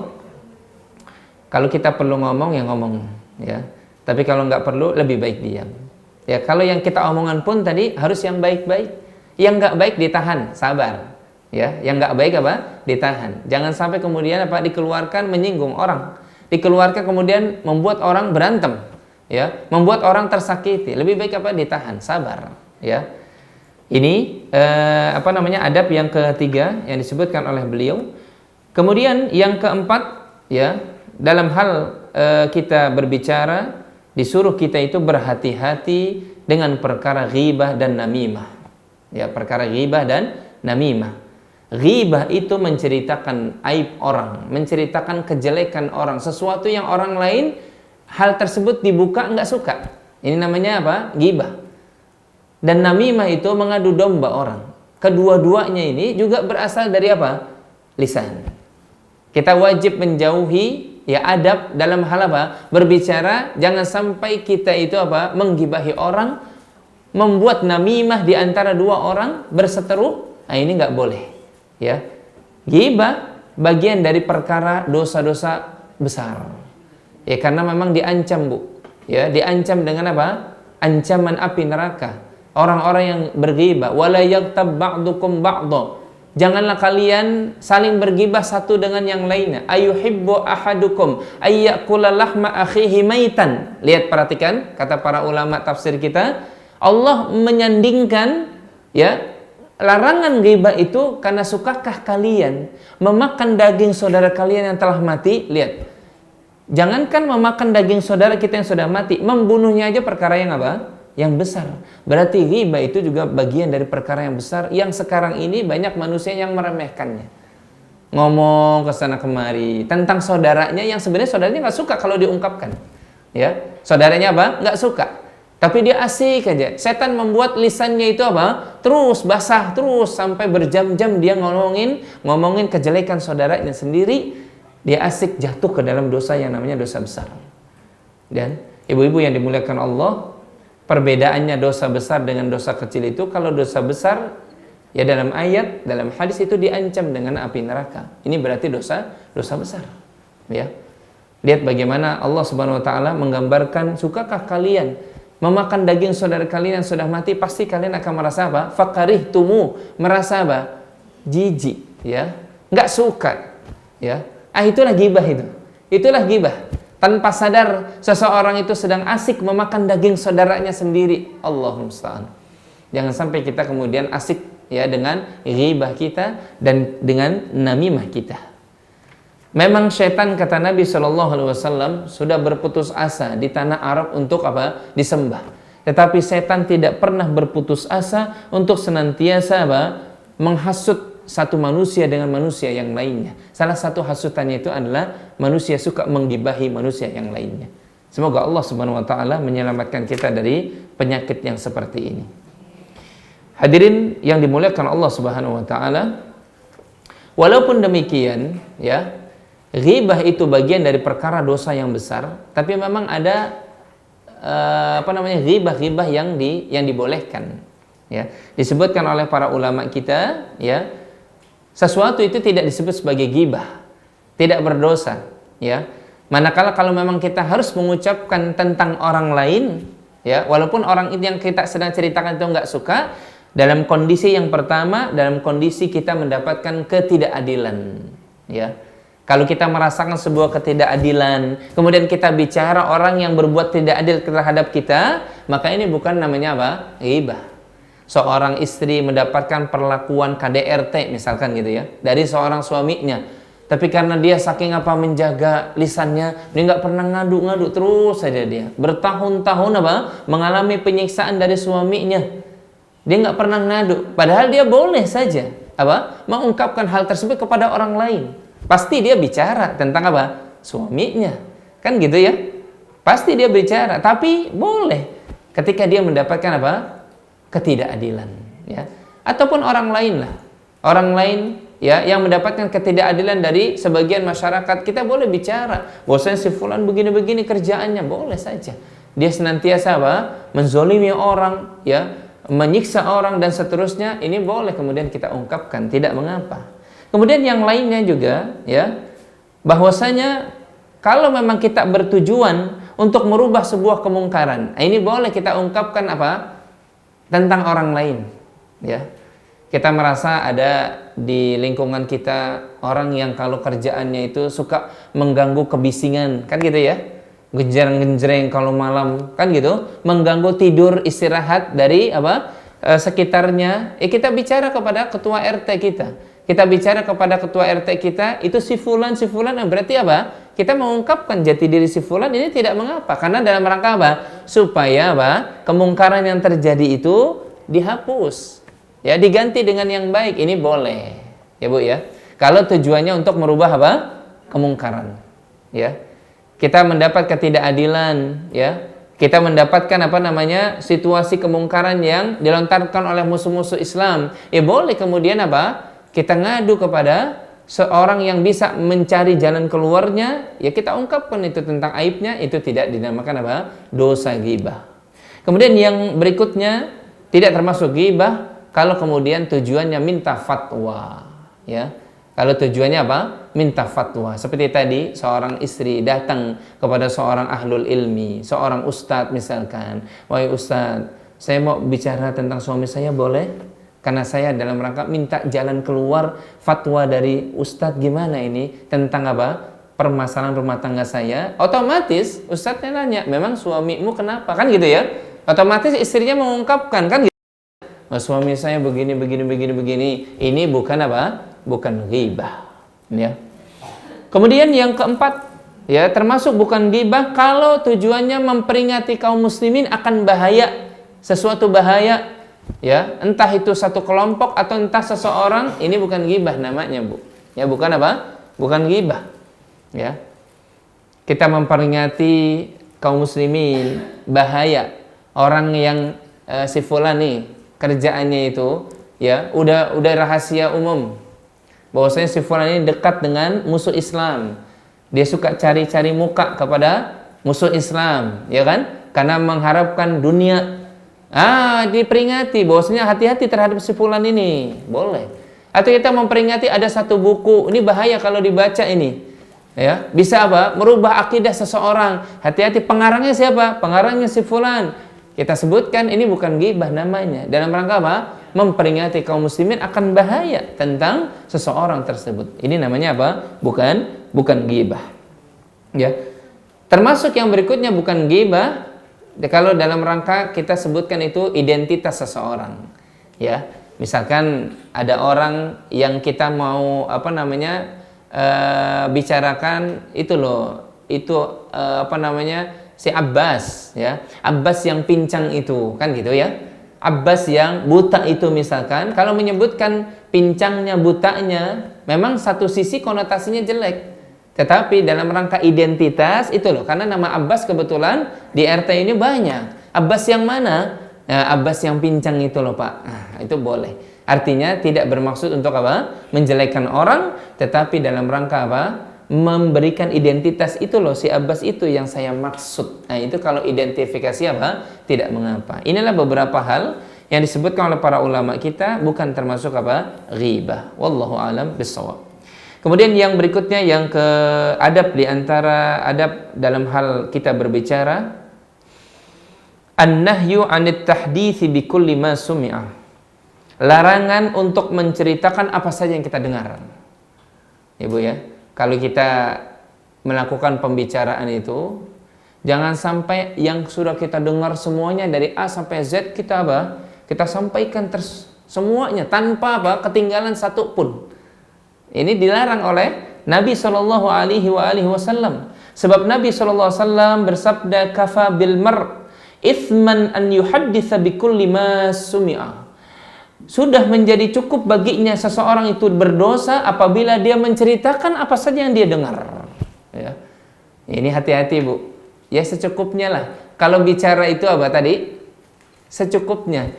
kalau kita perlu ngomong ya ngomong, ya. Tapi kalau nggak perlu lebih baik diam. Ya, kalau yang kita omongan pun tadi harus yang baik-baik. Yang nggak baik ditahan, sabar. Ya, yang nggak baik ditahan. Jangan sampai kemudian dikeluarkan menyinggung orang. Dikeluarkan kemudian membuat orang berantem, ya, membuat orang tersakiti. Lebih baik ditahan, sabar, ya. Ini adab yang ketiga yang disebutkan oleh beliau. Kemudian yang keempat, ya, dalam hal kita berbicara, disuruh kita itu berhati-hati dengan perkara ghibah dan namimah. Ya, perkara ghibah dan namimah. Ghibah itu menceritakan aib orang, menceritakan kejelekan orang, sesuatu yang orang lain hal tersebut dibuka nggak suka. Ini namanya ghibah. Dan namimah itu mengadu domba orang. Kedua-duanya ini juga berasal dari lisan. Kita wajib menjauhi ya adab dalam hal berbicara. Jangan sampai kita itu menggibahi orang, membuat namimah di antara dua orang berseteru. Nah, ini nggak boleh, ya. Ghibah bagian dari perkara dosa-dosa besar, ya, karena memang diancam, Bu, ya, diancam dengan ancaman api neraka. Orang-orang yang berghibah, wala yaghtab ba'dukum ba'dha. Janganlah kalian saling berghibah satu dengan yang lainnya. Ayuhibbu ahadukum ayyakula lahma akhihi maitan. Lihat, perhatikan kata para ulama tafsir kita. Allah menyandingkan, ya, larangan ghibah itu karena sukakah kalian memakan daging saudara kalian yang telah mati? Lihat. Jangankan memakan daging saudara kita yang sudah mati, membunuhnya aja perkara yang yang besar. Berarti ghibah itu juga bagian dari perkara yang besar yang sekarang ini banyak manusia yang meremehkannya. Ngomong ke sana kemari tentang saudaranya yang sebenarnya saudaranya nggak suka kalau diungkapkan. Ya, saudaranya nggak suka. Tapi dia asik aja. Setan membuat lisannya itu terus basah terus sampai berjam-jam dia ngomongin kejelekan saudaranya sendiri. Dia asik jatuh ke dalam dosa yang namanya dosa besar. Dan ibu-ibu yang dimuliakan Allah, perbedaannya dosa besar dengan dosa kecil itu, kalau dosa besar ya dalam ayat, dalam hadis itu diancam dengan api neraka. Ini berarti dosa besar. Ya. Lihat bagaimana Allah Subhanahu wa taala menggambarkan, sukakah kalian memakan daging saudara kalian yang sudah mati? Pasti kalian akan merasa fakarihtumu, merasa jijik, ya. Enggak suka, ya. Itulah ghibah itu. Itulah ghibah. Tanpa sadar seseorang itu sedang asik memakan daging saudaranya sendiri. Allahumma musta'an. Jangan sampai kita kemudian asik, ya, dengan ghibah kita dan dengan namimah kita. Memang syaitan, kata Nabi SAW, sudah berputus asa di tanah Arab untuk disembah. Tetapi setan tidak pernah berputus asa untuk senantiasa menghasut satu manusia dengan manusia yang lainnya. Salah satu hasutannya itu adalah manusia suka menggibahi manusia yang lainnya. Semoga Allah Subhanahu wa taala menyelamatkan kita dari penyakit yang seperti ini. Hadirin yang dimuliakan Allah Subhanahu wa taala, walaupun demikian, ya, ghibah itu bagian dari perkara dosa yang besar, tapi memang ada ghibah-ghibah yang dibolehkan, ya. Disebutkan oleh para ulama kita, ya, sesuatu itu tidak disebut sebagai ghibah, tidak berdosa, ya. Manakala kalau memang kita harus mengucapkan tentang orang lain, ya, walaupun orang itu yang kita sedang ceritakan itu nggak suka, dalam kondisi yang pertama, dalam kondisi kita mendapatkan ketidakadilan, ya. Kalau kita merasakan sebuah ketidakadilan, kemudian kita bicara orang yang berbuat tidak adil terhadap kita, maka ini bukan namanya apa? Ghibah. Seorang istri mendapatkan perlakuan KDRT misalkan gitu ya, dari seorang suaminya. Tapi karena dia saking apa menjaga lisannya, dia nggak pernah ngadu-ngadu, terus saja dia bertahun-tahun apa mengalami penyiksaan dari suaminya. Dia nggak pernah ngadu, padahal dia boleh saja apa mengungkapkan hal tersebut kepada orang lain. Pasti dia bicara tentang apa? Suaminya. Kan gitu ya? Pasti dia bicara, tapi boleh ketika dia mendapatkan apa? Ketidakadilan, ya. Ataupun orang lain lah. Orang lain ya yang mendapatkan ketidakadilan dari sebagian masyarakat, kita boleh bicara. Bahwasanya si fulan begini-begini kerjaannya, boleh saja. Dia senantiasa apa? Menzolimi orang, ya, menyiksa orang dan seterusnya, ini boleh kemudian kita ungkapkan, tidak mengapa. Kemudian yang lainnya juga ya, bahwasanya kalau memang kita bertujuan untuk merubah sebuah kemungkaran, ini boleh kita ungkapkan apa? Tentang orang lain, ya. Kita merasa ada di lingkungan kita orang yang kalau kerjaannya itu suka mengganggu kebisingan, kan gitu ya. Genjreng-genjreng kalau malam, kan gitu, mengganggu tidur istirahat dari apa? Sekitarnya. Kita bicara kepada ketua RT kita. Kita bicara kepada ketua RT kita, itu si fulan, berarti apa? Kita mengungkapkan jati diri si fulan, ini tidak mengapa. Karena dalam rangka apa? Supaya apa? Kemungkaran yang terjadi itu dihapus. Ya, diganti dengan yang baik, ini boleh. Ya Bu ya. Kalau tujuannya untuk merubah apa? Kemungkaran. Ya. Kita mendapat ketidakadilan, ya. Kita mendapatkan apa namanya? Situasi kemungkaran yang dilontarkan oleh musuh-musuh Islam. Ya boleh kemudian apa? Kita ngadu kepada seorang yang bisa mencari jalan keluarnya, ya kita ungkapkan itu tentang aibnya, itu tidak dinamakan apa? Dosa ghibah. Kemudian yang berikutnya tidak termasuk ghibah kalau kemudian tujuannya minta fatwa, ya. Kalau tujuannya apa? Minta fatwa. Seperti tadi seorang istri datang kepada seorang ahlul ilmi, seorang ustadz misalkan, "Wahai ustadz, saya mau bicara tentang suami saya, boleh? Karena saya dalam rangka minta jalan keluar, fatwa dari ustadz gimana ini tentang apa? Permasalahan rumah tangga saya." Otomatis ustadznya nanya, "Memang suamimu kenapa?" Kan gitu ya. Otomatis istrinya mengungkapkan, kan gitu. "Oh, suami saya begini. Ini bukan apa? Bukan ghibah. Ya. Kemudian yang keempat, ya termasuk bukan ghibah kalau tujuannya memperingati kaum muslimin akan bahaya, sesuatu bahaya. Ya, entah itu satu kelompok atau entah seseorang, ini bukan ghibah namanya, Bu. Ya, bukan apa? Bukan ghibah. Ya. Kita memperingati kaum muslimin bahaya orang yang si fulan nih kerjaannya itu ya udah rahasia umum. Bahwasanya si fulan ini dekat dengan musuh Islam. Dia suka cari-cari muka kepada musuh Islam, ya kan? Karena mengharapkan dunia. Diperingati bahwasanya hati-hati terhadap si fulan ini, boleh. Atau kita memperingati ada satu buku, ini bahaya kalau dibaca ini. Ya, bisa apa? Merubah akidah seseorang. Hati-hati, pengarangnya siapa? Pengarangnya si fulan. Kita sebutkan ini bukan ghibah namanya. Dalam rangka apa? Memperingati kaum muslimin akan bahaya tentang seseorang tersebut. Ini namanya apa? Bukan ghibah. Ya. Termasuk yang berikutnya bukan ghibah. Kalau dalam rangka kita sebutkan itu identitas seseorang, ya. Misalkan ada orang yang kita mau apa namanya bicarakan itu loh, itu apa namanya si Abbas, ya. Abbas yang pincang itu, kan gitu ya. Abbas yang buta itu misalkan, kalau menyebutkan pincangnya, butanya, memang satu sisi konotasinya jelek. Tetapi dalam rangka identitas itu loh, karena nama Abbas kebetulan di RT ini banyak. Abbas yang mana? Nah, Abbas yang pincang itu loh Pak. Nah, itu boleh. Artinya tidak bermaksud untuk apa? Menjelekkan orang, tetapi dalam rangka apa? Memberikan identitas itu loh, si Abbas itu yang saya maksud. Nah, itu kalau identifikasi apa? Tidak mengapa. Inilah beberapa hal yang disebutkan oleh para ulama kita, bukan termasuk apa? Ghibah. Wallahu a'lam bishawab. Kemudian yang berikutnya, yang ke adab, di antara adab dalam hal kita berbicara, an-nahyu 'anit tahditsi bi kulli ma sumi'a. Larangan untuk menceritakan apa saja yang kita dengar. Ya Bu ya. kalau kita melakukan pembicaraan itu, jangan sampai yang sudah kita dengar semuanya dari A sampai Z kita apa? Kita sampaikan semuanya tanpa apa? Ketinggalan satu pun. Ini dilarang oleh Nabi Shallallahu Alaihi Wasallam. Sebab Nabi Shallallahu Alaihi Wasallam bersabda, "Kafa bil mar ithman an yuhadditsa bikulli ma sumi'a." Sudah menjadi cukup baginya seseorang itu berdosa apabila dia menceritakan apa saja yang dia dengar. Ya. Ini hati-hati, Bu. Ya secukupnya lah. Kalau bicara itu apa tadi? Secukupnya.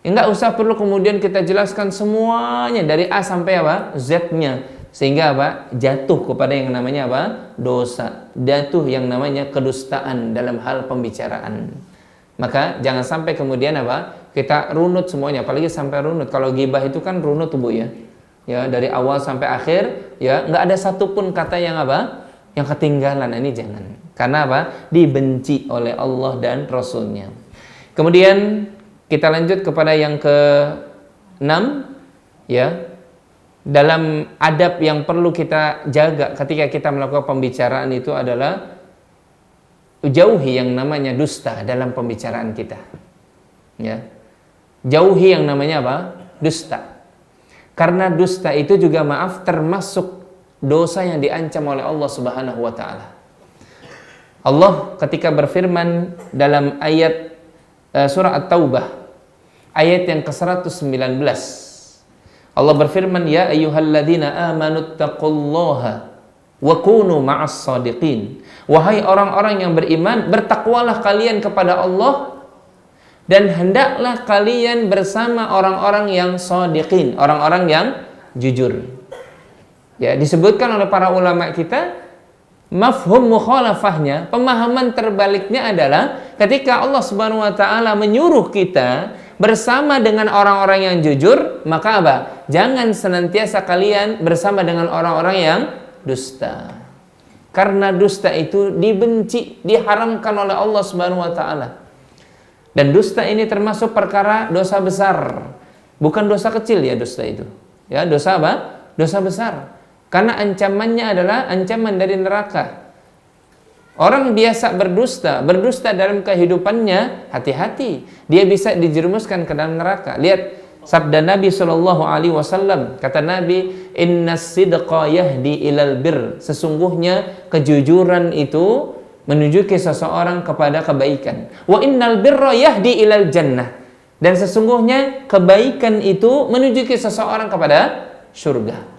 Enggak usah perlu kemudian kita jelaskan semuanya dari A sampai apa? Z-nya. Sehingga apa? Jatuh kepada yang namanya apa? Dosa. Jatuh yang namanya kedustaan dalam hal pembicaraan. Maka jangan sampai kemudian apa? Kita runut semuanya, apalagi sampai runut. Kalau ghibah itu kan runut, Bu, ya. Ya, dari awal sampai akhir, ya, enggak ada satupun kata yang apa? Yang ketinggalan. Ini jangan. Karena apa? Dibenci oleh Allah dan Rasulnya. Kemudian kita lanjut kepada yang ke-6, ya. Dalam adab yang perlu kita jaga ketika kita melakukan pembicaraan itu adalah jauhi yang namanya dusta dalam pembicaraan kita. Ya. Jauhi yang namanya apa? Dusta. Karena dusta itu juga termasuk dosa yang diancam oleh Allah Subhanahu wa taala. Allah ketika berfirman dalam ayat surah At-Taubah ayat yang ke-119, Allah berfirman, "Ya ayyuhalladzina amanu taqullaha wa kunu ma'as shadiqin." Wahai orang-orang yang beriman, bertakwalah kalian kepada Allah dan hendaklah kalian bersama orang-orang yang shadiqin, orang-orang yang jujur. Ya, disebutkan oleh para ulama kita, mafhum mukhalafahnya, pemahaman terbaliknya adalah ketika Allah Subhanahu wa taala menyuruh kita bersama dengan orang-orang yang jujur, maka apa? Jangan senantiasa kalian bersama dengan orang-orang yang dusta. Karena dusta itu dibenci, diharamkan oleh Allah Subhanahu wa taala. Dan dusta ini termasuk perkara dosa besar. Bukan dosa kecil ya dusta itu. Ya, dosa apa? Dosa besar. Karena ancamannya adalah ancaman dari neraka. Orang biasa berdusta dalam kehidupannya, hati-hati. Dia bisa dijerumuskan ke dalam neraka. Lihat sabda Nabi Shallallahu Alaihi Wasallam. Kata Nabi, "Innas sidqa yahdi ilal bir." Sesungguhnya kejujuran itu menunjuki seseorang kepada kebaikan. Wa innal birra yahdi ilal jannah. Dan sesungguhnya kebaikan itu menunjuki seseorang kepada surga.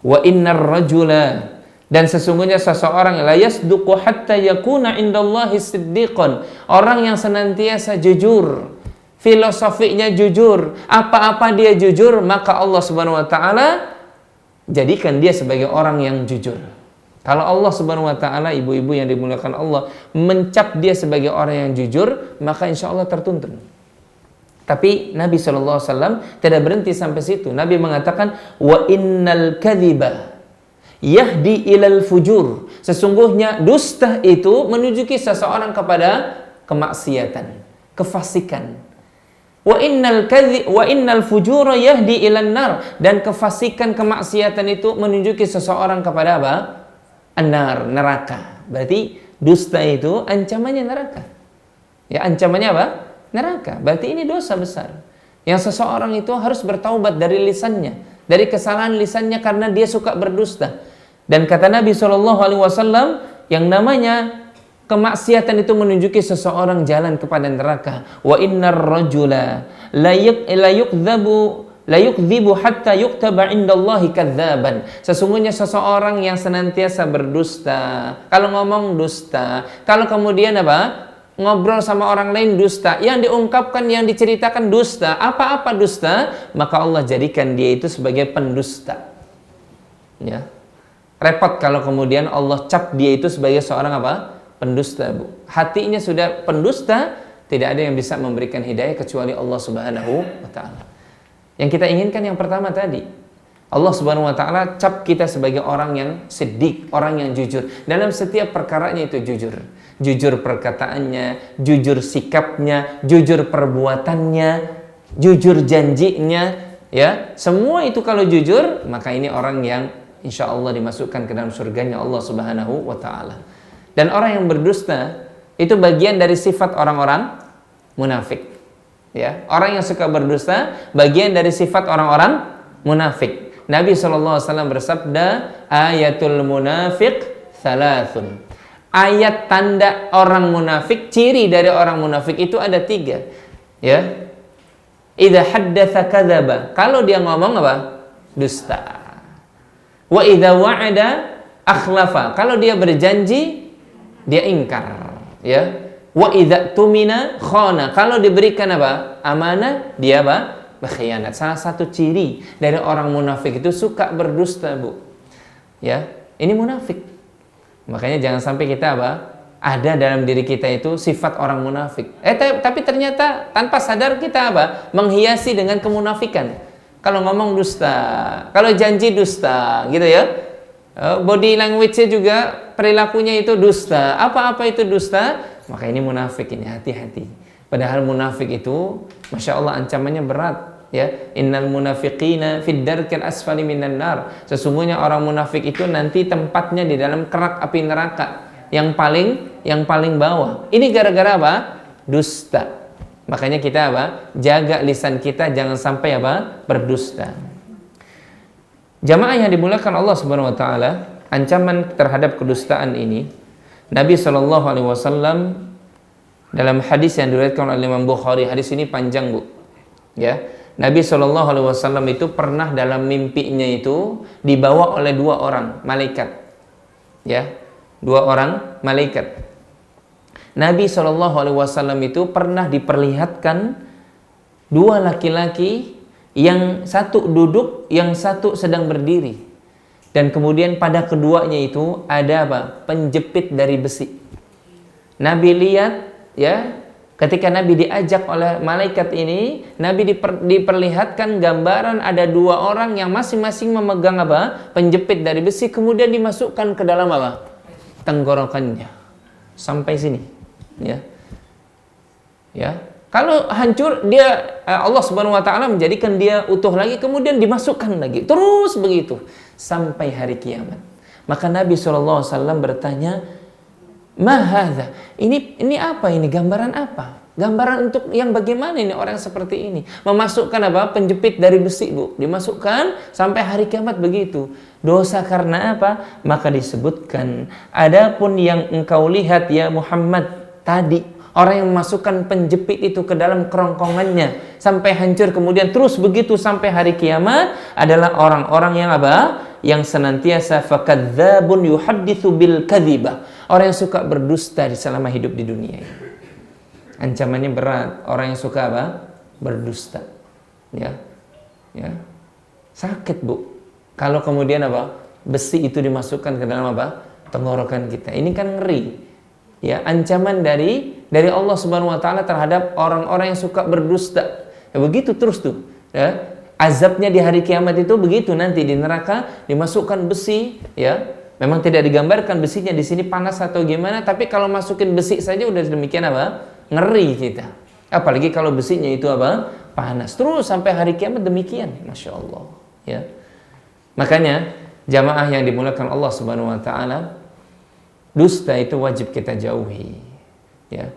Wa innar rajula, dan sesungguhnya seseorang la yasduqu hatta yakuna indallahi siddiqan. Orang yang senantiasa jujur, filosofinya jujur, apa-apa dia jujur, maka Allah Subhanahu wa taala jadikan dia sebagai orang yang jujur. Kalau Allah Subhanahu wa taala, ibu-ibu yang dimuliakan Allah, mencap dia sebagai orang yang jujur, maka insya Allah tertuntun. Tapi Nabi SAW tidak berhenti sampai situ. Nabi mengatakan, wa innal kadhiba yahdi ilal fujur. Sesungguhnya dusta itu menunjuki seseorang kepada kemaksiatan, kefasikan. Wa innal fujura yahdi ilan nar. Dan kefasikan, kemaksiatan itu menunjuki seseorang kepada apa? An-nar, neraka. Berarti dusta itu ancamannya neraka. Ya, ancamannya apa? Neraka. Berarti ini dosa besar. Yang seseorang itu harus bertaubat dari lisannya, dari kesalahan lisannya karena dia suka berdusta. Dan kata Nabi SAW, yang namanya kemaksiatan itu menunjuki seseorang jalan kepada neraka. Wa innar rajula la yukdzibu hatta yuktaba indallahi kadzaban. Sesungguhnya seseorang yang senantiasa berdusta, kalau ngomong dusta, kalau kemudian apa? Ngobrol sama orang lain dusta, yang diungkapkan, yang diceritakan dusta, apa-apa dusta, maka Allah jadikan dia itu sebagai pendusta. Ya. Repot kalau kemudian Allah cap dia itu sebagai seorang apa? Pendusta, Bu. Hatinya sudah pendusta, tidak ada yang bisa memberikan hidayah kecuali Allah Subhanahu wa taala. Yang kita inginkan yang pertama tadi, Allah Subhanahu wa taala cap kita sebagai orang yang siddiq, orang yang jujur. Dalam setiap perkaranya itu jujur. Jujur perkataannya, jujur sikapnya, jujur perbuatannya, jujur janjinya, ya. Semua itu kalau jujur, maka ini orang yang insya Allah dimasukkan ke dalam surganya Allah Subhanahu wa ta'ala. Dan orang yang berdusta itu bagian dari sifat orang-orang munafik. Ya, orang yang suka berdusta bagian dari sifat orang-orang munafik. Nabi SAW bersabda, ayatul munafiq thalathun. Ayat tanda orang munafik, ciri dari orang munafik itu ada 3. Ya, idza haddatsa kadzaba. Kalau dia ngomong apa? Dusta. Wa idza wa'ada akhlafa. Kalau dia berjanji, dia ingkar. Ya. Wa idza tumina khana. Kalau diberikan apa? Amanah, dia apa? Berkhianat. Salah satu ciri dari orang munafik itu suka berdusta, Bu. Ya, ini munafik. Makanya jangan sampai kita apa? Ada dalam diri kita itu sifat orang munafik. Tapi ternyata tanpa sadar kita apa? Menghiasi dengan kemunafikan. Kalau ngomong dusta, kalau janji dusta, gitu ya. Body language-nya juga perilakunya itu dusta. Apa-apa itu dusta? Maka ini munafik, ini hati-hati. Padahal munafik itu, masya Allah ancamannya berat. Ya, innal munafiqina fid darkil asfali minan nar. Sesungguhnya orang munafik itu nanti tempatnya di dalam kerak api neraka yang paling bawah. Ini gara-gara apa? Dusta. Makanya kita apa? Jaga lisan kita jangan sampai apa? Berdusta. Jamaah yang dimuliakan Allah Subhanahu wa taala, ancaman terhadap kedustaan ini Nabi SAW dalam hadis yang diriwayatkan oleh Imam Bukhari, hadis ini panjang, Bu. Ya. Nabi SAW itu pernah dalam mimpinya itu dibawa oleh 2 orang malaikat. Ya, 2 orang malaikat. Nabi SAW itu pernah diperlihatkan 2 laki-laki, yang satu duduk, yang satu sedang berdiri. Dan kemudian pada keduanya itu ada apa? Penjepit dari besi. Nabi lihat, ya, ketika Nabi diajak oleh malaikat ini, Nabi diperlihatkan gambaran ada 2 orang yang masing-masing memegang apa? Penjepit dari besi, kemudian dimasukkan ke dalam apa? Tenggorokannya. Sampai sini. Ya. Ya. Kalau hancur, dia Allah Subhanahu wa taala menjadikan dia utuh lagi, kemudian dimasukkan lagi. Terus begitu sampai hari kiamat. Maka Nabi SAW bertanya, "Ma hadza?" Ini apa ini? Gambaran apa? Gambaran untuk yang bagaimana ini orang seperti ini? Memasukkan apa? Penjepit dari besi, Bu. Dimasukkan sampai hari kiamat begitu. Dosa karena apa? Maka disebutkan, adapun yang engkau lihat ya Muhammad tadi, orang yang memasukkan penjepit itu ke dalam kerongkongannya sampai hancur kemudian terus begitu sampai hari kiamat adalah orang-orang yang apa? Yang senantiasa fakadzabun yuhadditsu bil kadzibah. Orang yang suka berdusta selama hidup di dunia ini. Ancamannya berat. Orang yang suka apa? Berdusta. Ya. Ya. Sakit, Bu. Kalau kemudian apa? Besi itu dimasukkan ke dalam apa? Tenggorokan kita. Ini kan ngeri. Ya, ancaman dari Allah Subhanahu wa taala terhadap orang-orang yang suka berdusta. Ya, begitu terus tuh. Ya. Azabnya di hari kiamat itu begitu, nanti di neraka dimasukkan besi, ya. Memang tidak digambarkan besinya di sini panas atau gimana, tapi kalau masukin besi saja udah demikian apa? Ngeri kita. Apalagi kalau besinya itu apa? Panas. Terus sampai hari kiamat demikian. Masya Allah. Ya. Makanya jamaah yang dimuliakan Allah Subhanahu wa taala, dusta itu wajib kita jauhi. Ya.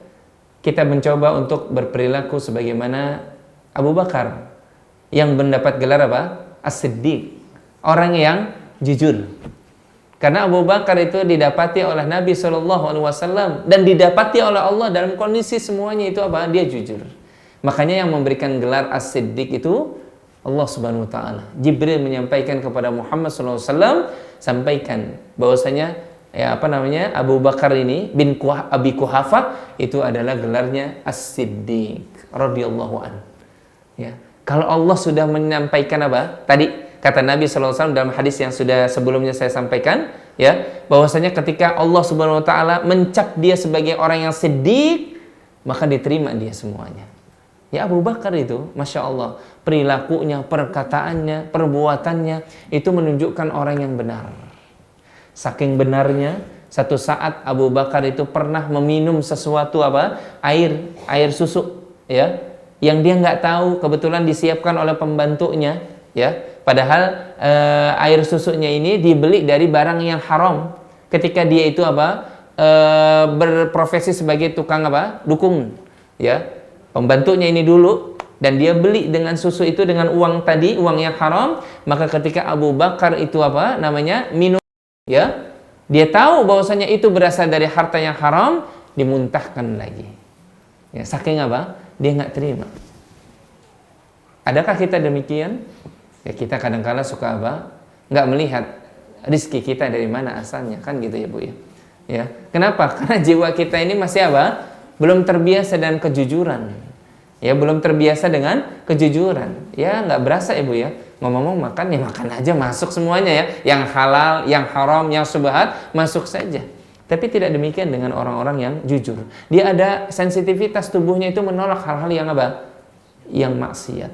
Kita mencoba untuk berperilaku sebagaimana Abu Bakar yang mendapat gelar apa? As-Siddiq. Orang yang jujur. Karena Abu Bakar itu didapati oleh Nabi SAW dan didapati oleh Allah dalam kondisi semuanya itu apa? Dia jujur. Makanya yang memberikan gelar As-Siddiq itu Allah Subhanahu wa taala. Jibril menyampaikan kepada Muhammad SAW, sampaikan bahwasanya Abu Bakar ini bin Abi Quhafah itu adalah gelarnya As-Siddiq radhiyallahu anhu. Ya. Kalau Allah sudah menyampaikan apa? Tadi kata Nabi SAW dalam hadis yang sudah sebelumnya saya sampaikan, ya, bahwasanya ketika Allah Subhanahu wa taala mencap dia sebagai orang yang siddiq, maka diterima dia semuanya. Ya, Abu Bakar itu, Masya Allah, perilakunya, perkataannya, perbuatannya itu menunjukkan orang yang benar. Saking benarnya, satu saat Abu Bakar itu pernah meminum sesuatu apa? Air susu, ya, yang dia nggak tahu, kebetulan disiapkan oleh pembantunya, ya. Padahal air susunya ini dibeli dari barang yang haram. Ketika dia itu berprofesi sebagai tukang dukung, ya, pembantunya ini dulu, dan dia beli dengan susu itu dengan uang tadi, uang yang haram. Maka ketika Abu Bakar itu minum, ya, dia tahu bahwasanya itu berasal dari harta yang haram, dimuntahkan lagi. Ya, saking dia nggak terima. Adakah kita demikian? Ya, kita kadang-kala suka nggak melihat rizki kita dari mana asalnya, kan gitu ya Bu ya. Ya, kenapa? Karena jiwa kita ini masih belum terbiasa dengan kejujuran. Ya, belum terbiasa dengan kejujuran. Ya, nggak berasa ya Bu ya. Ngomong-ngomong makan ya makan aja, masuk semuanya ya. Yang halal, yang haram, yang syubhat masuk saja. Tapi tidak demikian dengan orang-orang yang jujur. Dia ada sensitivitas tubuhnya itu menolak hal-hal yang yang maksiat.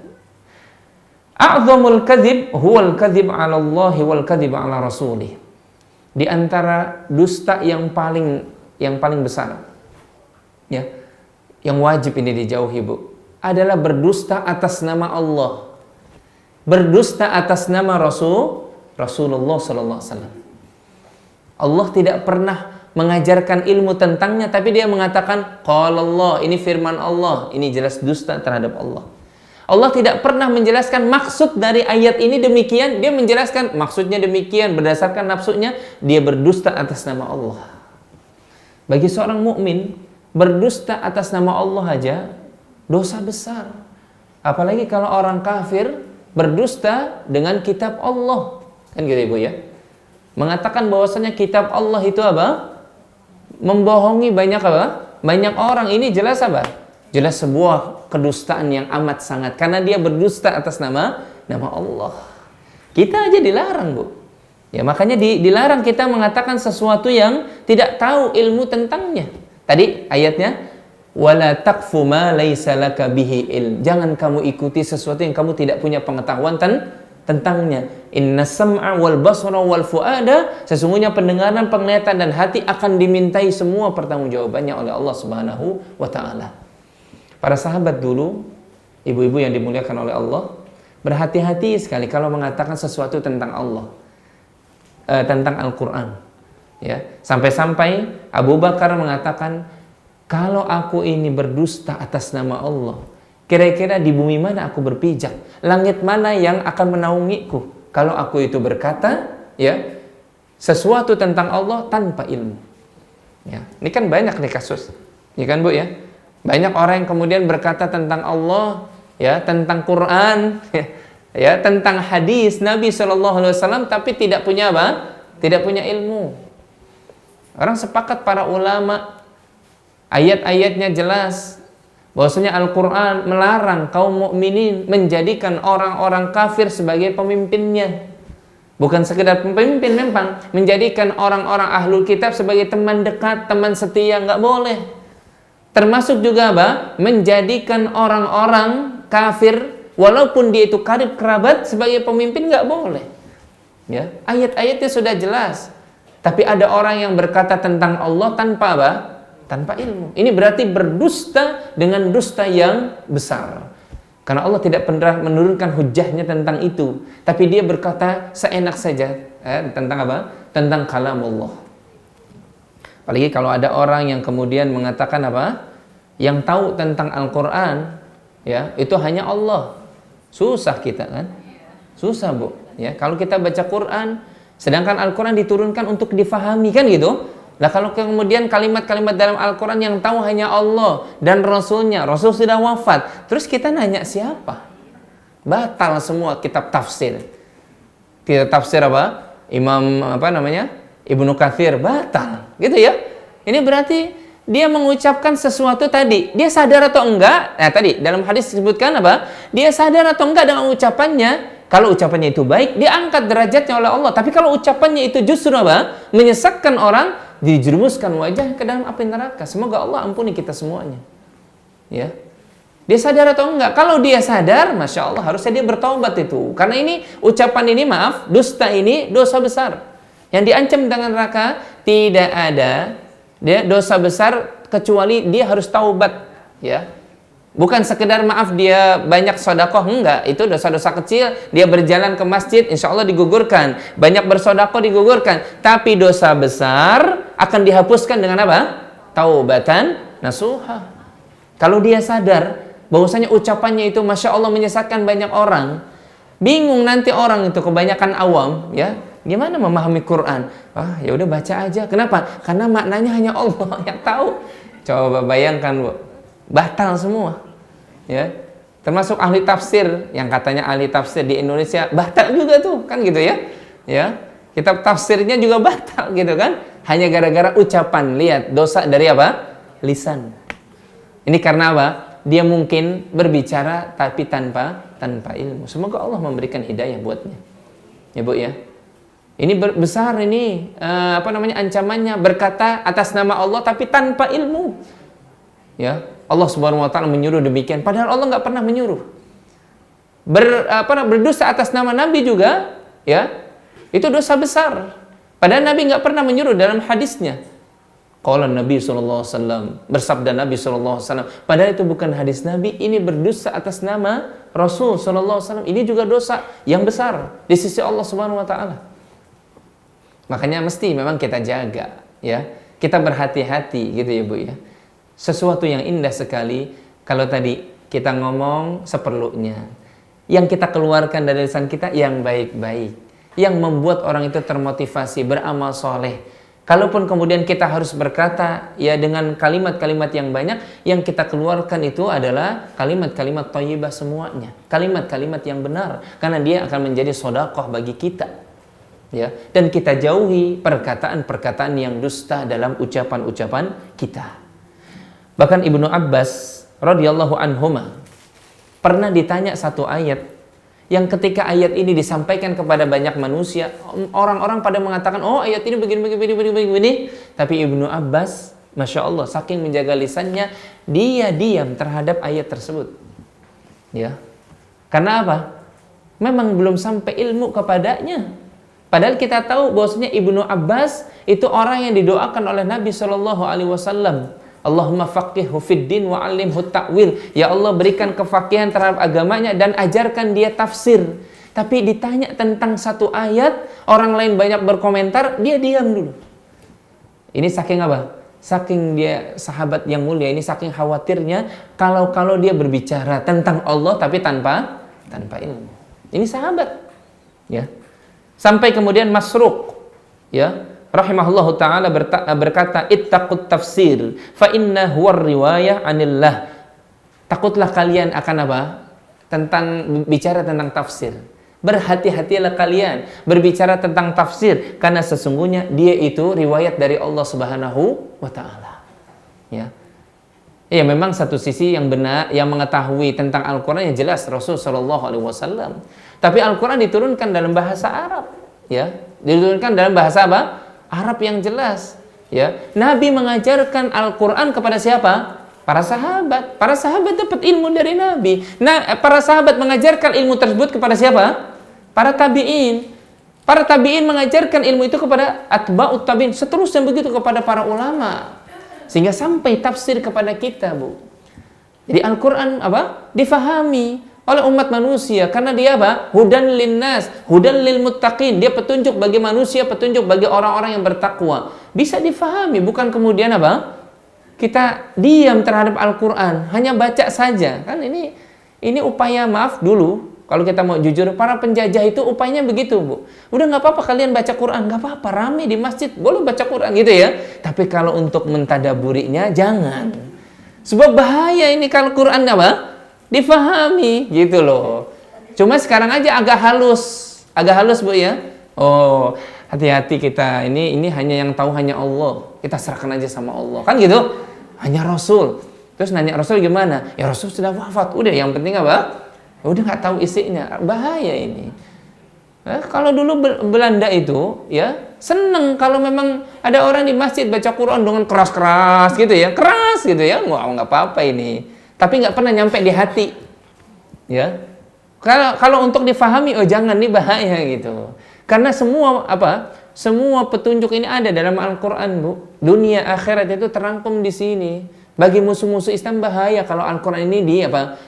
A'zamul kadzib huwal kadzib 'ala Allah wal kadzib 'ala rasulih. Di antara dusta yang paling besar, ya, yang wajib ini dijauhi Bu, adalah berdusta atas nama Allah, berdusta atas nama Rasulullah sallallahu alaihi wasallam. Allah tidak pernah mengajarkan ilmu tentangnya, tapi dia mengatakan qala Allah, ini firman Allah, ini jelas dusta terhadap Allah. Allah tidak pernah menjelaskan maksud dari ayat ini demikian, dia menjelaskan maksudnya demikian berdasarkan nafsunya, dia berdusta atas nama Allah. Bagi seorang mukmin, berdusta atas nama Allah aja dosa besar. Apalagi kalau orang kafir berdusta dengan kitab Allah. Kan gitu Ibu ya. Mengatakan bahwasanya kitab Allah itu membohongi banyak banyak orang. Ini jelas jelas sebuah kedustaan yang amat sangat, karena dia berdusta atas nama Allah. Kita aja dilarang Bu. Ya, makanya dilarang kita mengatakan sesuatu yang tidak tahu ilmu tentangnya. Tadi ayatnya wala taqfu ma laisa laka bihi ilm. Jangan kamu ikuti sesuatu yang kamu tidak punya pengetahuan tentangnya. Innas sam'a wal basara wal fuada, sesungguhnya pendengaran, penglihatan dan hati akan dimintai semua pertanggungjawabannya oleh Allah Subhanahu wa taala. Para sahabat dulu, ibu-ibu yang dimuliakan oleh Allah, berhati-hati sekali kalau mengatakan sesuatu tentang Allah, tentang Al-Quran. Ya, sampai-sampai Abu Bakar mengatakan, kalau aku ini berdusta atas nama Allah, kira-kira di bumi mana aku berpijak? Langit mana yang akan menaungiku? Kalau aku itu berkata, ya, sesuatu tentang Allah tanpa ilmu. Ya, ini kan banyak nih kasus, ya kan Bu ya? Banyak orang yang kemudian berkata tentang Allah, ya, tentang Quran, ya, tentang hadis Nabi Shallallahu Alaihi Wasallam, tapi tidak punya tidak punya ilmu. Orang sepakat para ulama, ayat-ayatnya jelas bahwasanya Al-Quran melarang kaum mukminin menjadikan orang-orang kafir sebagai pemimpinnya. Bukan sekedar pemimpin, memang menjadikan orang-orang ahlul kitab sebagai teman dekat, teman setia, nggak boleh. Termasuk juga menjadikan orang-orang kafir walaupun dia itu karib kerabat sebagai pemimpin, nggak boleh. Ya, ayat-ayatnya sudah jelas. Tapi ada orang yang berkata tentang Allah tanpa ilmu. Ini berarti berdusta dengan dusta yang besar. Karena Allah tidak pernah menurunkan hujahnya tentang itu, tapi dia berkata seenak saja tentang tentang kalamullah. Apalagi kalau ada orang yang kemudian mengatakan yang tahu tentang Al-Quran, ya, itu hanya Allah. Susah kita kan? Susah Bu. Ya, kalau kita baca Quran, sedangkan Al-Quran diturunkan untuk difahami, kan gitu. Lah kalau kemudian kalimat-kalimat dalam Al-Quran yang tahu hanya Allah dan Rasulnya, Rasul sudah wafat, terus kita nanya siapa? Batal semua kitab tafsir. Kitab tafsir Imam Ibnu Katsir batal, gitu ya. Ini berarti dia mengucapkan sesuatu tadi, dia sadar atau enggak? Nah, tadi dalam hadis disebutkan dia sadar atau enggak dengan ucapannya. Kalau ucapannya itu baik, dia angkat derajatnya oleh Allah. Tapi kalau ucapannya itu justru menyesatkan orang, dijerumuskan wajah ke dalam api neraka. Semoga Allah ampuni kita semuanya. Ya, dia sadar atau enggak? Kalau dia sadar, masya Allah, harusnya dia bertaubat itu. Karena ini ucapan ini, maaf, dusta ini dosa besar. Yang diancam dengan neraka, tidak ada dosa besar kecuali dia harus taubat, ya. Bukan sekedar maaf dia banyak sedekah, enggak. Itu dosa-dosa kecil, dia berjalan ke masjid, insya Allah digugurkan. Banyak bersedekah digugurkan. Tapi dosa besar akan dihapuskan dengan apa? Taubatan nasuha. Kalau dia sadar bahwasanya ucapannya itu Masya Allah menyesatkan banyak orang, bingung nanti orang itu kebanyakan awam, ya. Gimana memahami Quran? Ya udah baca aja. Kenapa? Karena maknanya hanya Allah yang tahu. Coba bayangkan, Bu. Batal semua, ya. Termasuk ahli tafsir yang katanya ahli tafsir di Indonesia batal juga tuh, kan gitu ya. Ya, kitab tafsirnya juga batal gitu kan. Hanya gara-gara ucapan. Lihat, dosa dari apa? Lisan. Ini karena apa? Dia mungkin berbicara tapi tanpa ilmu. Semoga Allah memberikan hidayah buatnya. Ya, Bu ya. Ini besar ini ancamannya, berkata atas nama Allah tapi tanpa ilmu. Ya, Allah Subhanahu wa taala menyuruh demikian padahal Allah nggak pernah menyuruh. Berdosa atas nama Nabi juga, ya. Itu dosa besar. Padahal Nabi nggak pernah menyuruh dalam hadisnya. Qala Nabi sallallahu alaihi wasallam, bersabda Nabi sallallahu alaihi wasallam. Padahal itu bukan hadis Nabi, ini berdosa atas nama Rasul sallallahu alaihi wasallam. Ini juga dosa yang besar di sisi Allah Subhanahu wa taala. Makanya mesti memang kita jaga, ya. Kita berhati-hati gitu ya, Bu ya. Sesuatu yang indah sekali kalau tadi kita ngomong seperlunya. Yang kita keluarkan dari lisan kita yang baik-baik, yang membuat orang itu termotivasi beramal soleh. Kalaupun kemudian kita harus berkata ya dengan kalimat-kalimat yang banyak, yang kita keluarkan itu adalah kalimat-kalimat thayyibah semuanya, kalimat-kalimat yang benar, karena dia akan menjadi sedekah bagi kita. Ya, dan kita jauhi perkataan-perkataan yang dusta dalam ucapan-ucapan kita. Bahkan Ibnu Abbas radhiyallahu anhuma pernah ditanya satu ayat yang ketika ayat ini disampaikan kepada banyak manusia, orang-orang pada mengatakan, oh ayat ini begini. Tapi Ibnu Abbas, Masya Allah, saking menjaga lisannya, dia diam terhadap ayat tersebut. Ya, karena apa? Memang belum sampai ilmu kepadanya. Padahal kita tahu bahwasanya Ibnu Abbas itu orang yang didoakan oleh Nabi Shallallahu Alaihi Wasallam. Allahumma faqihhu fid din wa 'allimhu ta'wil. Ya Allah, berikan kefakihan terhadap agamanya dan ajarkan dia tafsir. Tapi ditanya tentang satu ayat, orang lain banyak berkomentar, dia diam dulu. Ini saking apa? Saking dia sahabat yang mulia, ini saking khawatirnya kalau dia berbicara tentang Allah tapi tanpa ilmu. Ini sahabat, ya. Sampai kemudian Masruq, ya, rahimahullahu taala berkata, ittaqut tafsir fa inna huwa riwayah anillah. Takutlah kalian akan apa? Bicara tentang tafsir. Berhati-hatilah kalian berbicara tentang tafsir karena sesungguhnya dia itu riwayat dari Allah Subhanahu wa taala. Ya. Ya, memang satu sisi yang benar yang mengetahui tentang Al-Qur'an yang jelas Rasul sallallahu alaihi wasallam. Tapi Al-Quran diturunkan dalam bahasa Arab, ya, diturunkan dalam bahasa apa? Arab yang jelas, ya. Nabi mengajarkan Al-Quran kepada siapa? Para sahabat. Para sahabat dapat ilmu dari Nabi. Nah, para sahabat mengajarkan ilmu tersebut kepada siapa? Para tabi'in. Para tabi'in mengajarkan ilmu itu kepada atba'ut tabi'in. Seterusnya begitu kepada para ulama. Sehingga sampai tafsir kepada kita, Bu. Jadi Al-Quran apa? Difahami oleh umat manusia karena dia apa? Hudan linnas, hudan lil muttaqin. Dia petunjuk bagi manusia, petunjuk bagi orang-orang yang bertakwa. Bisa difahami, bukan kemudian apa? Kita diam terhadap Al-Qur'an, hanya baca saja. Kan ini upaya, maaf dulu, kalau kita mau jujur, para penjajah itu upayanya begitu, Bu. Udah nggak apa-apa kalian baca Quran, nggak apa-apa, rame di masjid, boleh baca Quran gitu ya. Tapi kalau untuk mentadaburinya jangan. Sebab bahaya ini kalau Quran apa? Difahami gitu loh. Cuma sekarang aja agak halus, Bu ya. Oh, hati-hati kita. Ini hanya yang tahu hanya Allah. Kita serahkan aja sama Allah. Kan gitu? Hanya Rasul. Terus nanya Rasul gimana? Ya Rasul sudah wafat. Udah, yang penting apa? Udah nggak tahu isinya. Bahaya ini. Kalau dulu Belanda itu ya seneng kalau memang ada orang di masjid baca Quran dengan keras-keras gitu ya. Keras gitu ya. Wah, nggak apa-apa ini. Tapi nggak pernah nyampe di hati, ya. Kalau untuk difahami, oh jangan, ini bahaya gitu. Karena semua petunjuk ini ada dalam Al-Quran, Bu. Dunia akhirat itu terangkum di sini. Bagi musuh-musuh Islam bahaya kalau Al-Quran ini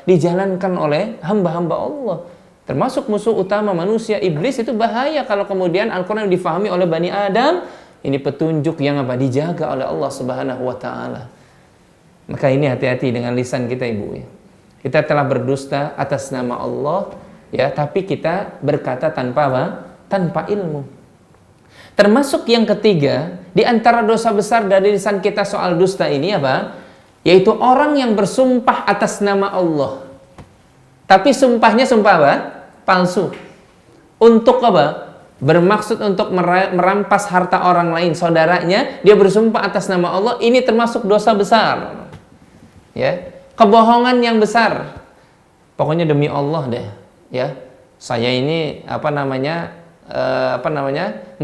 dijalankan oleh hamba-hamba Allah. Termasuk musuh utama manusia, iblis, itu bahaya kalau kemudian Al-Quran difahami oleh Bani Adam. Ini petunjuk yang dijaga oleh Allah Subhanahu wa Ta'ala. Maka ini hati-hati dengan lisan kita, Ibu ya. Kita telah berdusta atas nama Allah, ya, tapi kita berkata tanpa tanpa ilmu. Termasuk yang ketiga, di antara dosa besar dari lisan kita soal dusta ini yaitu orang yang bersumpah atas nama Allah. Tapi sumpahnya sumpah palsu. Untuk bermaksud untuk merampas harta orang lain, saudaranya, dia bersumpah atas nama Allah. Ini termasuk dosa besar, ya, kebohongan yang besar. Pokoknya demi Allah deh, ya, saya ini nggak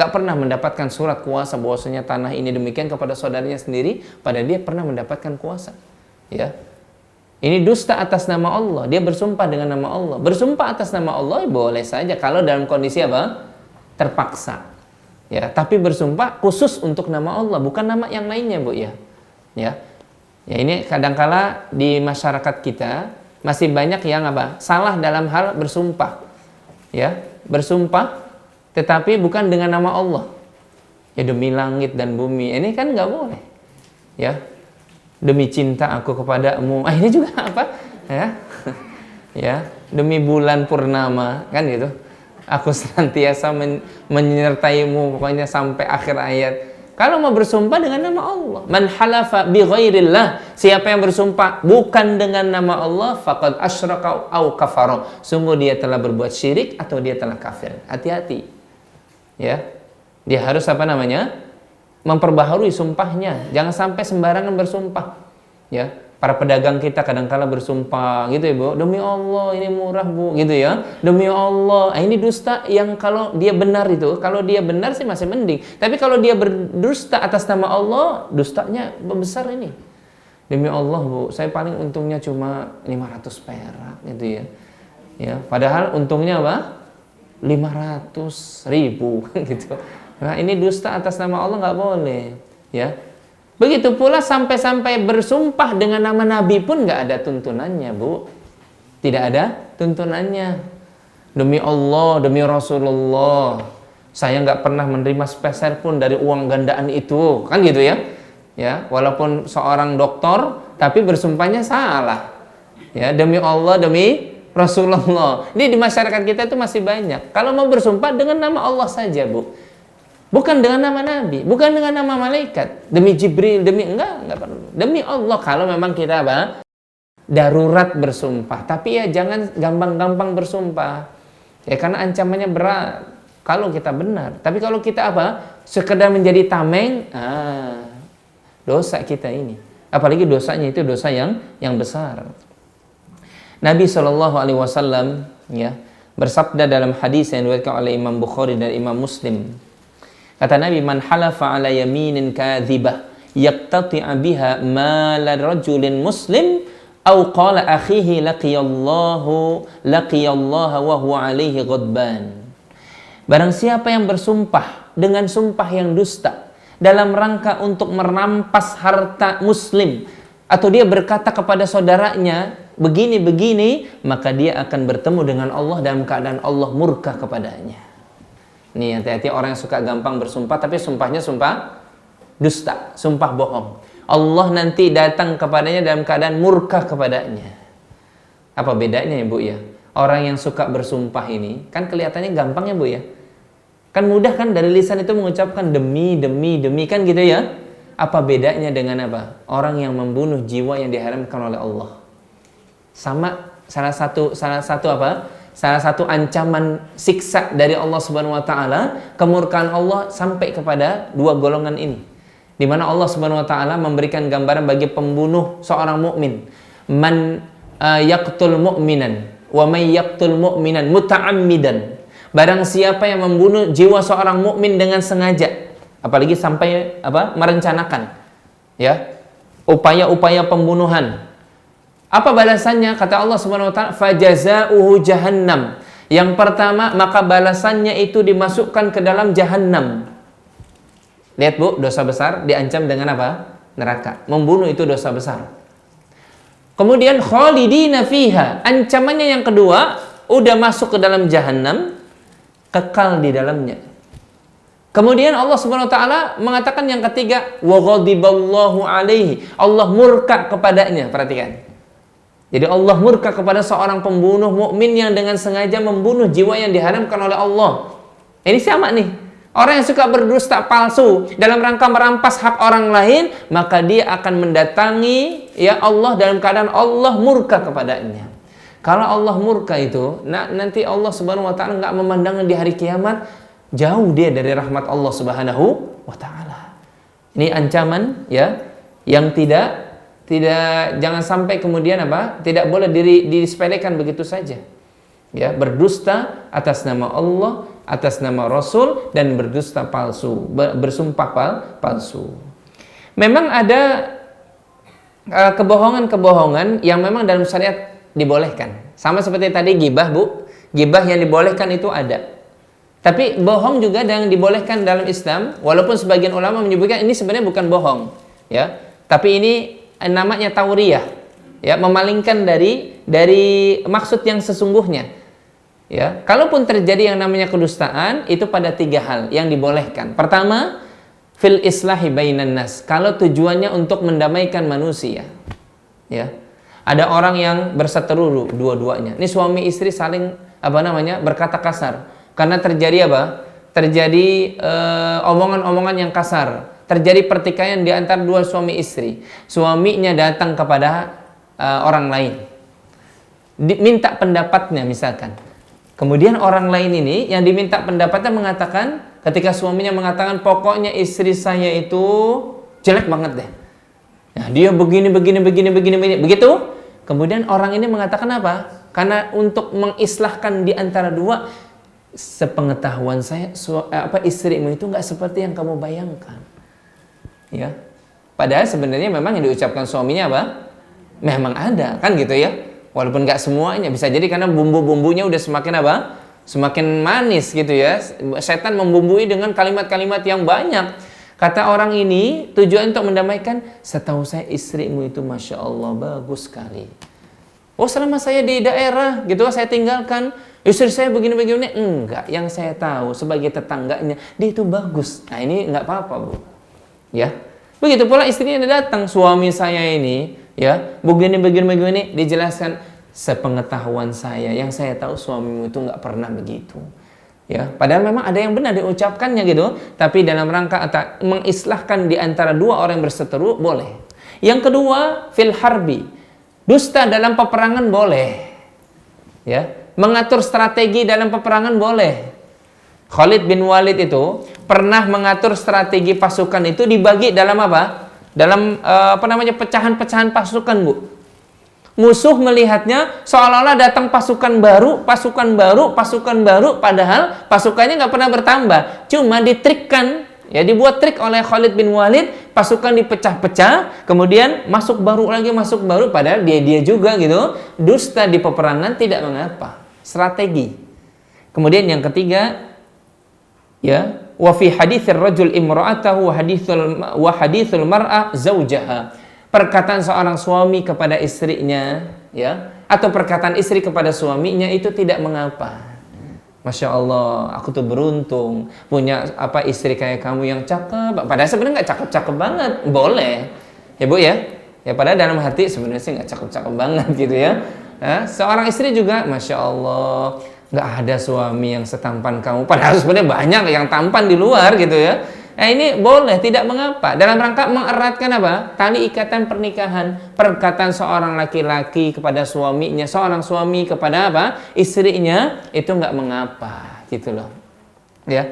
pernah mendapatkan surat kuasa bahwasanya tanah ini demikian kepada saudaranya sendiri, padahal dia pernah mendapatkan kuasa, ya. Ini dusta atas nama Allah. Dia bersumpah dengan nama Allah. Bersumpah atas nama Allah boleh saja kalau dalam kondisi terpaksa, ya. Tapi bersumpah khusus untuk nama Allah, bukan nama yang lainnya, Bu, ya. Ya, ini kadangkala di masyarakat kita masih banyak yang salah dalam hal bersumpah, ya. Bersumpah tetapi bukan dengan nama Allah. Ya, demi langit dan bumi. Ini kan nggak boleh, ya. Demi cinta aku kepadamu. Ini juga ya. Ya, demi bulan purnama, kan gitu. Aku senantiasa menyertaimu, pokoknya sampai akhir ayat. Kalau mau bersumpah dengan nama Allah, man halafa bi ghairillah, siapa yang bersumpah bukan dengan nama Allah, faqad asyraka au kafara, sungguh dia telah berbuat syirik atau dia telah kafir. Hati-hati, ya. Dia harus memperbaharui sumpahnya. Jangan sampai sembarangan bersumpah, ya. Para pedagang kita kadang-kala bersumpah gitu, Ibu, demi Allah ini murah, Bu, gitu ya. Demi Allah. Ini dusta yang kalau dia benar itu, kalau dia benar sih masih mending. Tapi kalau dia berdusta atas nama Allah, dustanya besar ini. Demi Allah, Bu, saya paling untungnya cuma 500 perak gitu ya. Ya, padahal untungnya 500.000 gitu. Nah, ini dusta atas nama Allah, nggak boleh, ya. Begitu pula sampai-sampai bersumpah dengan nama Nabi pun nggak ada tuntunannya, Bu. Tidak ada tuntunannya. Demi Allah, demi Rasulullah, saya nggak pernah menerima sepeser pun dari uang gandaan itu, kan gitu ya. Ya, walaupun seorang dokter, tapi bersumpahnya salah. Ya, demi Allah, demi Rasulullah. Ini di masyarakat kita itu masih banyak. Kalau mau bersumpah dengan nama Allah saja, Bu. Bukan dengan nama Nabi, bukan dengan nama malaikat, demi Jibril, enggak perlu. Demi Allah kalau memang kita darurat bersumpah. Tapi ya jangan gampang-gampang bersumpah. Ya karena ancamannya berat kalau kita benar. Tapi kalau kita sekedar menjadi tameng, dosa kita ini. Apalagi dosanya itu dosa yang besar. Nabi SAW ya bersabda dalam hadis yang diriwayatkan oleh Imam Bukhari dan Imam Muslim. Kata Nabi, man halafa ala yaminin kadhibah yaqtati'a biha mala rajulin muslim aw qala akhihi laqiyallaha wa huwa alaihi ghadban. Barang siapa yang bersumpah dengan sumpah yang dusta dalam rangka untuk merampas harta muslim, atau dia berkata kepada saudaranya begini-begini, maka dia akan bertemu dengan Allah dalam keadaan Allah murka kepadanya. Nih, hati-hati orang yang suka gampang bersumpah, tapi sumpahnya sumpah dusta, sumpah bohong. Allah nanti datang kepadanya dalam keadaan murka kepadanya. Apa bedanya ya, Bu, ya? Orang yang suka bersumpah ini, kan kelihatannya gampang ya, Bu, ya? Kan mudah kan dari lisan itu mengucapkan demi, kan gitu ya? Apa bedanya dengan orang yang membunuh jiwa yang diharamkan oleh Allah? Sama, salah satu ancaman siksa dari Allah Subhanahu wa taala, kemurkaan Allah sampai kepada dua golongan ini. Di mana Allah Subhanahu wa taala memberikan gambaran bagi pembunuh seorang mukmin. Man yaqtul mu'minan wa may yaqtul mu'minan muta'ammidan. Barang siapa yang membunuh jiwa seorang mukmin dengan sengaja, apalagi sampai merencanakan, ya, upaya-upaya pembunuhan. Apa balasannya? Kata Allah Subhanahu wa taala, fajazauhu jahannam. Yang pertama, maka balasannya itu dimasukkan ke dalam jahannam. Lihat, Bu, dosa besar diancam dengan neraka. Membunuh itu dosa besar. Kemudian khalidina fiha, ancamannya yang kedua, udah masuk ke dalam jahanam, kekal di dalamnya. Kemudian Allah Subhanahu wa taala mengatakan yang ketiga, wa ghadiballahu alaihi, Allah murka kepadanya. Perhatikan. Jadi Allah murka kepada seorang pembunuh mukmin yang dengan sengaja membunuh jiwa yang diharamkan oleh Allah. Ini sama nih. Orang yang suka berdusta palsu dalam rangka merampas hak orang lain, maka dia akan mendatangi ya Allah dalam keadaan Allah murka kepadanya. Kalau Allah murka itu, nanti Allah Subhanahu wa taala enggak memandang di hari kiamat, jauh dia dari rahmat Allah Subhanahu wa taala. Ini ancaman ya yang tidak jangan sampai kemudian tidak boleh disepelekan begitu saja. Ya, berdusta atas nama Allah, atas nama Rasul, dan berdusta palsu, bersumpah palsu. Memang ada kebohongan-kebohongan yang memang dalam syariat dibolehkan. Sama seperti tadi gibah, Bu. Gibah yang dibolehkan itu ada. Tapi bohong juga yang dibolehkan dalam Islam, walaupun sebagian ulama menyebutkan ini sebenarnya bukan bohong, ya. Tapi ini namanya tauriyah, ya, memalingkan dari maksud yang sesungguhnya. Ya, kalaupun terjadi yang namanya kedustaan, itu pada 3 hal yang dibolehkan. Pertama, fil islahi bainan nas, kalau tujuannya untuk mendamaikan manusia. Ya. Ada orang yang berseteru dua-duanya. Ini suami istri saling berkata kasar. Karena terjadi Terjadi omongan-omongan yang kasar. Terjadi pertikaian di antara dua suami istri. Suaminya datang kepada orang lain, minta pendapatnya misalkan. Kemudian orang lain ini yang diminta pendapatnya mengatakan, ketika suaminya mengatakan pokoknya istri saya itu jelek banget deh. Nah, dia begini. Begitu. Kemudian orang ini mengatakan apa? Karena untuk mengislahkan di antara dua, sepengetahuan saya istrimu itu nggak seperti yang kamu bayangkan. Ya. Padahal sebenarnya memang yang diucapkan suaminya memang ada, kan gitu ya. Walaupun nggak semuanya, bisa jadi karena bumbu-bumbunya udah semakin semakin manis gitu ya. Setan membumbui dengan kalimat-kalimat yang banyak. Kata orang ini tujuan untuk mendamaikan, setahu saya istrimu itu Masya Allah bagus sekali. Oh, selama saya di daerah gitu saya tinggalkan, istri saya begini-begini. Enggak, yang saya tahu sebagai tetangganya dia itu bagus. Nah, ini nggak apa-apa, Bu. Ya. Begitu pula istrinya datang, suami saya ini ya, begini, dijelaskan, sepengetahuan saya, yang saya tahu suamimu itu nggak pernah begitu. Ya, padahal memang ada yang benar diucapkannya gitu, tapi dalam rangka mengislahkan di antara dua orang yang berseteru boleh. Yang kedua, fil harbi, dusta dalam peperangan boleh. Ya, mengatur strategi dalam peperangan boleh. Khalid bin Walid itu pernah mengatur strategi pasukan itu dibagi dalam dalam pecahan-pecahan pasukan, Bu. Musuh melihatnya seolah-olah datang pasukan baru, padahal pasukannya nggak pernah bertambah. Cuma ditrikkan, ya, dibuat trik oleh Khalid bin Walid, pasukan dipecah-pecah, kemudian masuk baru, padahal dia juga gitu. Dusta di peperangan tidak mengapa, strategi. Kemudian yang ketiga, ya, wa fi haditsir rajul imra'atahu wa haditsul mar'a zaujaha. Perkataan seorang suami kepada istrinya, ya, atau perkataan istri kepada suaminya itu tidak mengapa. Masya Allah, aku tuh beruntung punya istri kayak kamu yang cakep. Padahal sebenarnya nggak cakep-cakep banget, boleh, ya Bu ya. Ya padahal dalam hati sebenarnya sih nggak cakep-cakep banget gitu ya. Seorang istri juga, Masya Allah, nggak ada suami yang setampan kamu. Padahal sebenarnya banyak yang tampan di luar gitu ya. Nah, ini boleh, tidak mengapa. Dalam rangka mengeratkan tali ikatan pernikahan. Perkataan seorang laki-laki kepada suaminya, seorang suami kepada istrinya, itu nggak mengapa, gitu loh. Ya,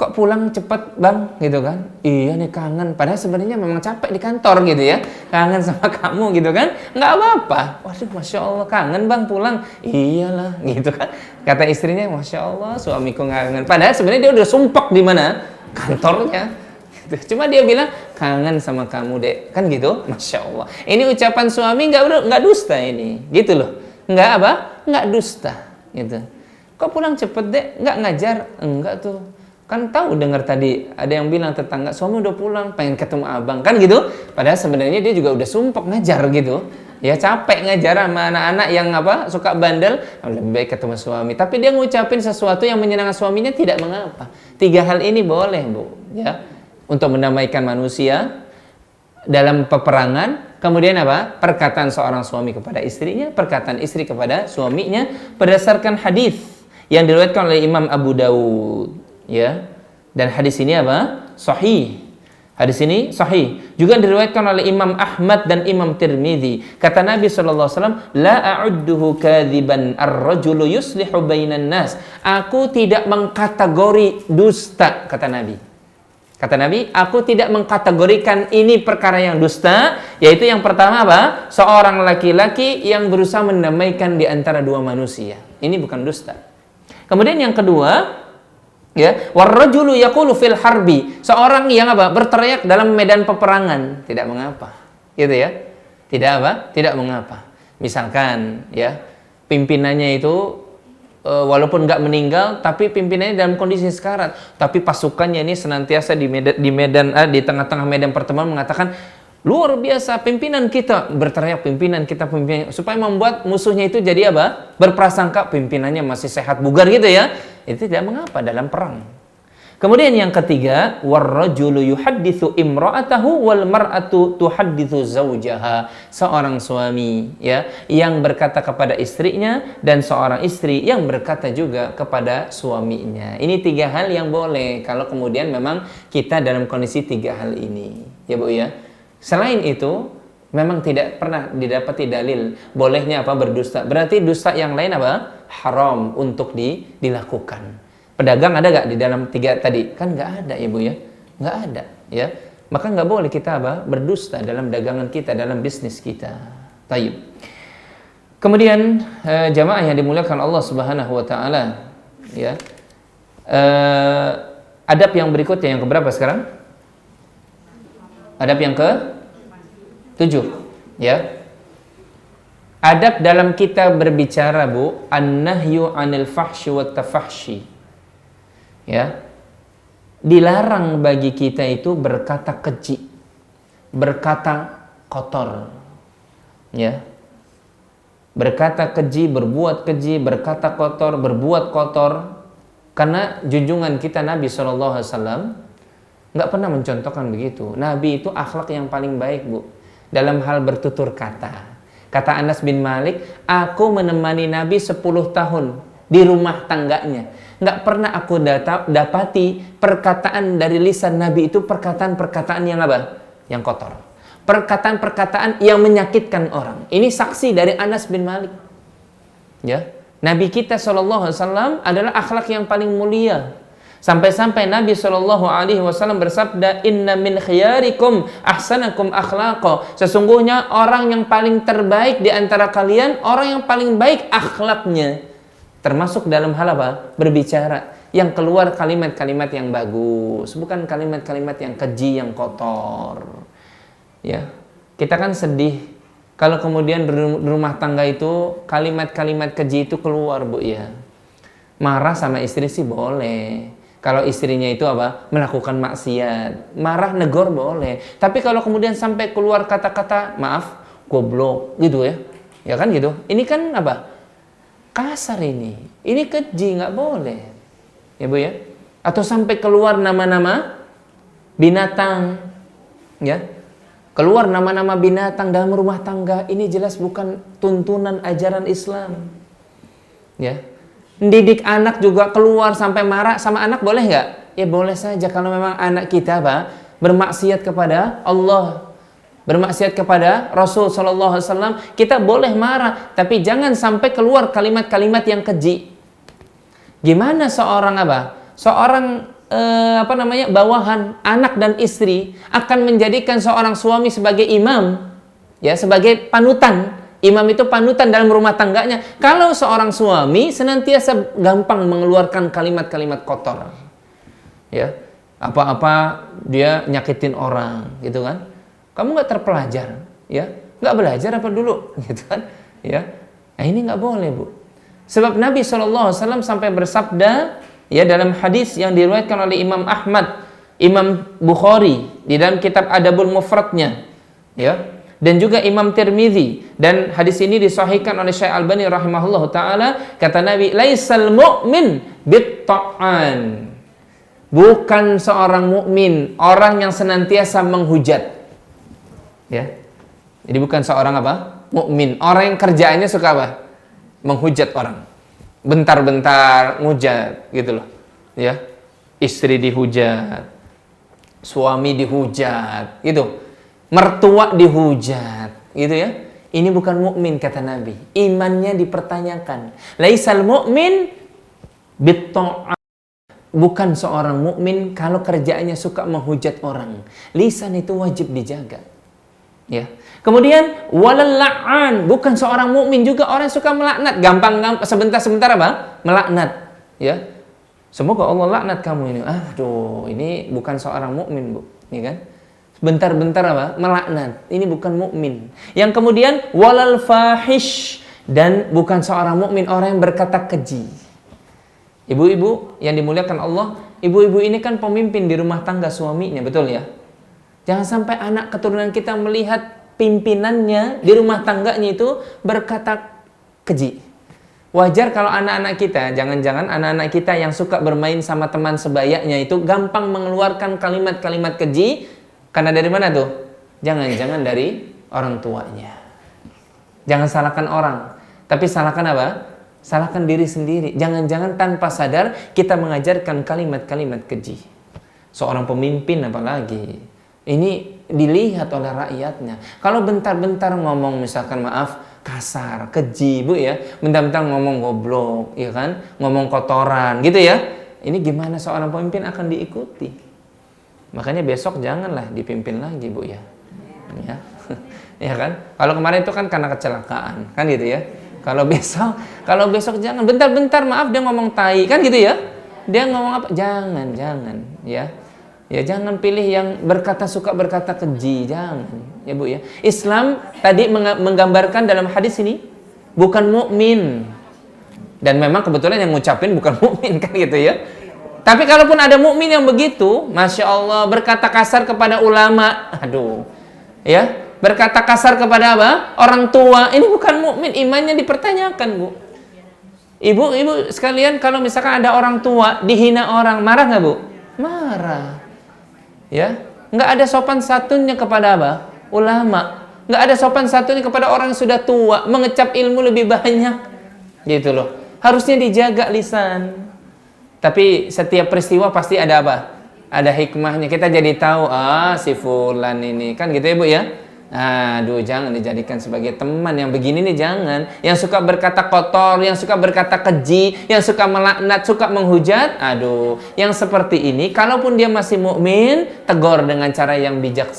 kok pulang cepet Bang, gitu kan? Iya nih kangen. Padahal sebenarnya memang capek di kantor gitu ya. Kangen sama kamu gitu kan? Nggak apa-apa. Waduh, Masya Allah kangen Bang pulang. Iyalah, gitu kan? Kata istrinya, Masya Allah suamiku kangen. Padahal sebenarnya dia udah sumpek di mana? Kantornya. Cuma dia bilang kangen sama kamu dek, kan gitu. Masya Allah, ini ucapan suami nggak dusta ini, gitu loh. Nggak dusta gitu. Kok pulang cepet dek, nggak ngajar? Enggak tuh, Kan tahu dengar tadi ada yang bilang tetangga, suami udah pulang, pengen ketemu abang, kan gitu. Padahal sebenarnya dia juga udah sumpek ngajar gitu. Ya capek ngajar sama anak-anak yang apa suka bandel, lebih baik ketemu suami. Tapi dia ngucapin sesuatu yang menyenangkan suaminya, tidak mengapa. 3 hal ini boleh, Bu, ya. Untuk mendamaikan manusia dalam peperangan. Kemudian apa? Perkataan seorang suami kepada istrinya, perkataan istri kepada suaminya berdasarkan hadis yang diriwayatkan oleh Imam Abu Dawud, ya. Dan hadis ini apa? Sahih. Hadis ini sahih. Juga diriwayatkan oleh Imam Ahmad dan Imam Tirmidzi. Kata Nabi sallallahu alaihi wasallam, "La a'udduhu kadziban ar-rajulu yuslihu bainan nas." Aku tidak mengkategori dusta, kata Nabi. Kata Nabi, aku tidak mengkategorikan ini perkara yang dusta, yaitu yang pertama apa? Seorang laki-laki yang berusaha mendamaikan di antara dua manusia. Ini bukan dusta. Kemudian yang kedua, ya, warrajulu yaqulu fil harbi, seorang yang apa? Berteriak dalam medan peperangan, tidak mengapa. Gitu ya. Tidak apa? Tidak mengapa. Misalkan ya, pimpinannya itu walaupun nggak meninggal, tapi pimpinannya dalam kondisi sekarat, tapi pasukannya ini senantiasa di tengah-tengah medan pertempuran mengatakan, luar biasa pimpinan kita, berteriak pimpinan kita, supaya membuat musuhnya itu jadi apa? Berprasangka pimpinannya masih sehat bugar gitu ya. Itu tidak mengapa dalam perang. Kemudian yang ketiga, warrajulu yuhadditsu imra'atahu wal mar'atu tuhadditsu zaujaha. Seorang suami ya yang berkata kepada istrinya dan seorang istri yang berkata juga kepada suaminya. Ini 3 hal yang boleh kalau kemudian memang kita dalam kondisi 3 hal ini. Ya Bu ya. Selain itu memang tidak pernah didapati dalil bolehnya apa berdusta. Berarti dusta yang lain apa? Haram untuk dilakukan. Pedagang ada gak di dalam 3 tadi? Kan gak ada ya Bu ya. Gak ada ya. Maka gak boleh kita apa? Berdusta dalam dagangan kita, dalam bisnis kita. Tayyib. Kemudian jamaah yang dimuliakan Allah Subhanahu wa taala ya. Adab yang berikutnya yang keberapa sekarang? Adab yang ke-7 ya. Adab dalam kita berbicara Bu, an-nahyu 'anil fahsyi wat tafahsyi. Ya, dilarang bagi kita itu berkata keji, berkata kotor, ya, berkata keji, berbuat keji, berkata kotor, berbuat kotor, karena junjungan kita Nabi SAW nggak pernah mencontohkan begitu. Nabi itu akhlak yang paling baik Bu, dalam hal bertutur kata. Kata Anas bin Malik, aku menemani Nabi 10 tahun di rumah tangganya. Nggak pernah aku dapati perkataan dari lisan Nabi itu perkataan-perkataan yang apa? Yang kotor. Perkataan-perkataan yang menyakitkan orang. Ini saksi dari Anas bin Malik. Ya, Nabi kita SAW adalah akhlak yang paling mulia. Sampai-sampai Nabi SAW bersabda, Inna min khiyarikum ahsanakum akhlaqa. Sesungguhnya orang yang paling terbaik di antara kalian, orang yang paling baik akhlaknya. Termasuk dalam hal apa? Berbicara, yang keluar kalimat-kalimat yang bagus, bukan kalimat-kalimat yang keji, yang kotor. Ya, kita kan sedih kalau kemudian di rumah tangga itu kalimat-kalimat keji itu keluar Bu ya. Marah sama istri sih boleh. Kalau istrinya itu apa? Melakukan maksiat, marah negor boleh. Tapi kalau kemudian sampai keluar kata-kata maaf, goblok gitu ya. Ya kan gitu. Ini kan apa? Kasar ini keji, nggak boleh ya Bu ya. Atau sampai keluar nama-nama binatang ya, keluar nama-nama binatang dalam rumah tangga, ini jelas bukan tuntunan ajaran Islam ya. Didik anak juga keluar sampai marah sama anak boleh nggak? Ya boleh saja kalau memang anak kita apa? Bermaksiat kepada Allah, bermaksiat kepada Rasul SAW, kita boleh marah, tapi jangan sampai keluar kalimat-kalimat yang keji. Gimana seorang apa? Seorang bawahan, anak dan istri akan menjadikan seorang suami sebagai imam, ya, sebagai panutan. Imam itu panutan dalam rumah tangganya. Kalau seorang suami senantiasa gampang mengeluarkan kalimat-kalimat kotor, ya, apa-apa dia nyakitin orang, gitu kan? Kamu nggak terpelajar, ya, nggak belajar apa dulu, gitu kan, ya. Nah ini nggak boleh Bu. Sebab Nabi SAW sampai bersabda, Ya, dalam hadis yang diriwayatkan oleh Imam Ahmad, Imam Bukhari di dalam kitab Adabul Mufradnya, ya, dan juga Imam Tirmizi, dan hadis ini disahihkan oleh Syekh Albani rahimahullah taala, kata Nabi, laisal mu'min bit-ta'an. Bukan seorang mukmin orang yang senantiasa menghujat. Ya. Jadi bukan seorang apa? Mukmin, orang yang kerjaannya suka apa? Menghujat orang. Bentar-bentar ngujat gitu loh. Ya. Istri dihujat, suami dihujat, gitu. Mertua dihujat, gitu ya. Ini bukan mukmin kata Nabi. Imannya dipertanyakan. Laisal mu'min bit-ta'an. Bukan seorang mukmin kalau kerjaannya suka menghujat orang. Lisan itu wajib dijaga. Ya. Kemudian walal la'an, bukan seorang mukmin juga orang yang suka melaknat, gampang sebentar-sebentar apa? Melaknat, ya. Semoga Allah laknat kamu ini. Aduh, ini bukan seorang mukmin, Bu. Ya kan? Bentar-bentar apa? Melaknat. Ini bukan mukmin. Yang kemudian walal fahish, dan bukan seorang mukmin orang yang berkata keji. Ibu-ibu yang dimuliakan Allah, ibu-ibu ini kan pemimpin di rumah tangga suaminya, betul ya? Jangan sampai anak keturunan kita melihat pimpinannya di rumah tangganya itu berkata keji. Wajar kalau anak-anak kita, jangan-jangan anak-anak kita yang suka bermain sama teman sebayanya itu gampang mengeluarkan kalimat-kalimat keji. Karena dari mana tuh? Jangan-jangan dari orang tuanya. Jangan salahkan orang, tapi salahkan apa? Salahkan diri sendiri. Jangan-jangan tanpa sadar kita mengajarkan kalimat-kalimat keji. Seorang pemimpin apalagi, ini dilihat oleh rakyatnya. Kalau bentar-bentar ngomong misalkan maaf kasar, keji, Bu ya, bentar-bentar ngomong goblok, ya kan, ngomong kotoran, gitu ya. Ini gimana seorang pemimpin akan diikuti? Makanya besok janganlah dipimpin lagi, Bu ya. Ya, ya kan? Kalau kemarin itu kan karena kecelakaan, kan gitu ya. Kalau besok jangan. Bentar-bentar maaf dia ngomong tai, kan gitu ya. Dia ngomong apa? Jangan, ya. Ya jangan pilih yang suka berkata keji, jangan. Ya Bu ya. Islam tadi menggambarkan dalam hadis ini bukan mukmin. Dan memang kebetulan yang ngucapin bukan mukmin kan gitu ya. Tapi kalaupun ada mukmin yang begitu, Masya Allah, berkata kasar kepada ulama, aduh, ya, berkata kasar kepada apa? Orang tua, ini bukan mukmin, imannya dipertanyakan, Bu. Ibu sekalian, kalau misalkan ada orang tua dihina orang, marah nggak, Bu? Marah. Ya, nggak ada sopan santunnya kepada apa? Ulama. Nggak ada sopan santunnya kepada orang yang sudah tua, mengecap ilmu lebih banyak, gitu loh. Harusnya dijaga lisan. Tapi setiap peristiwa pasti ada apa? Ada hikmahnya. Kita jadi tahu, si fulan ini kan gitu ya Bu ya. Aduh, jangan dijadikan sebagai teman yang begini nih, jangan. Yang suka berkata kotor, yang suka berkata keji, yang suka melaknat, suka menghujat. Aduh, yang seperti ini kalaupun dia masih mukmin, tegur dengan cara yang bijak,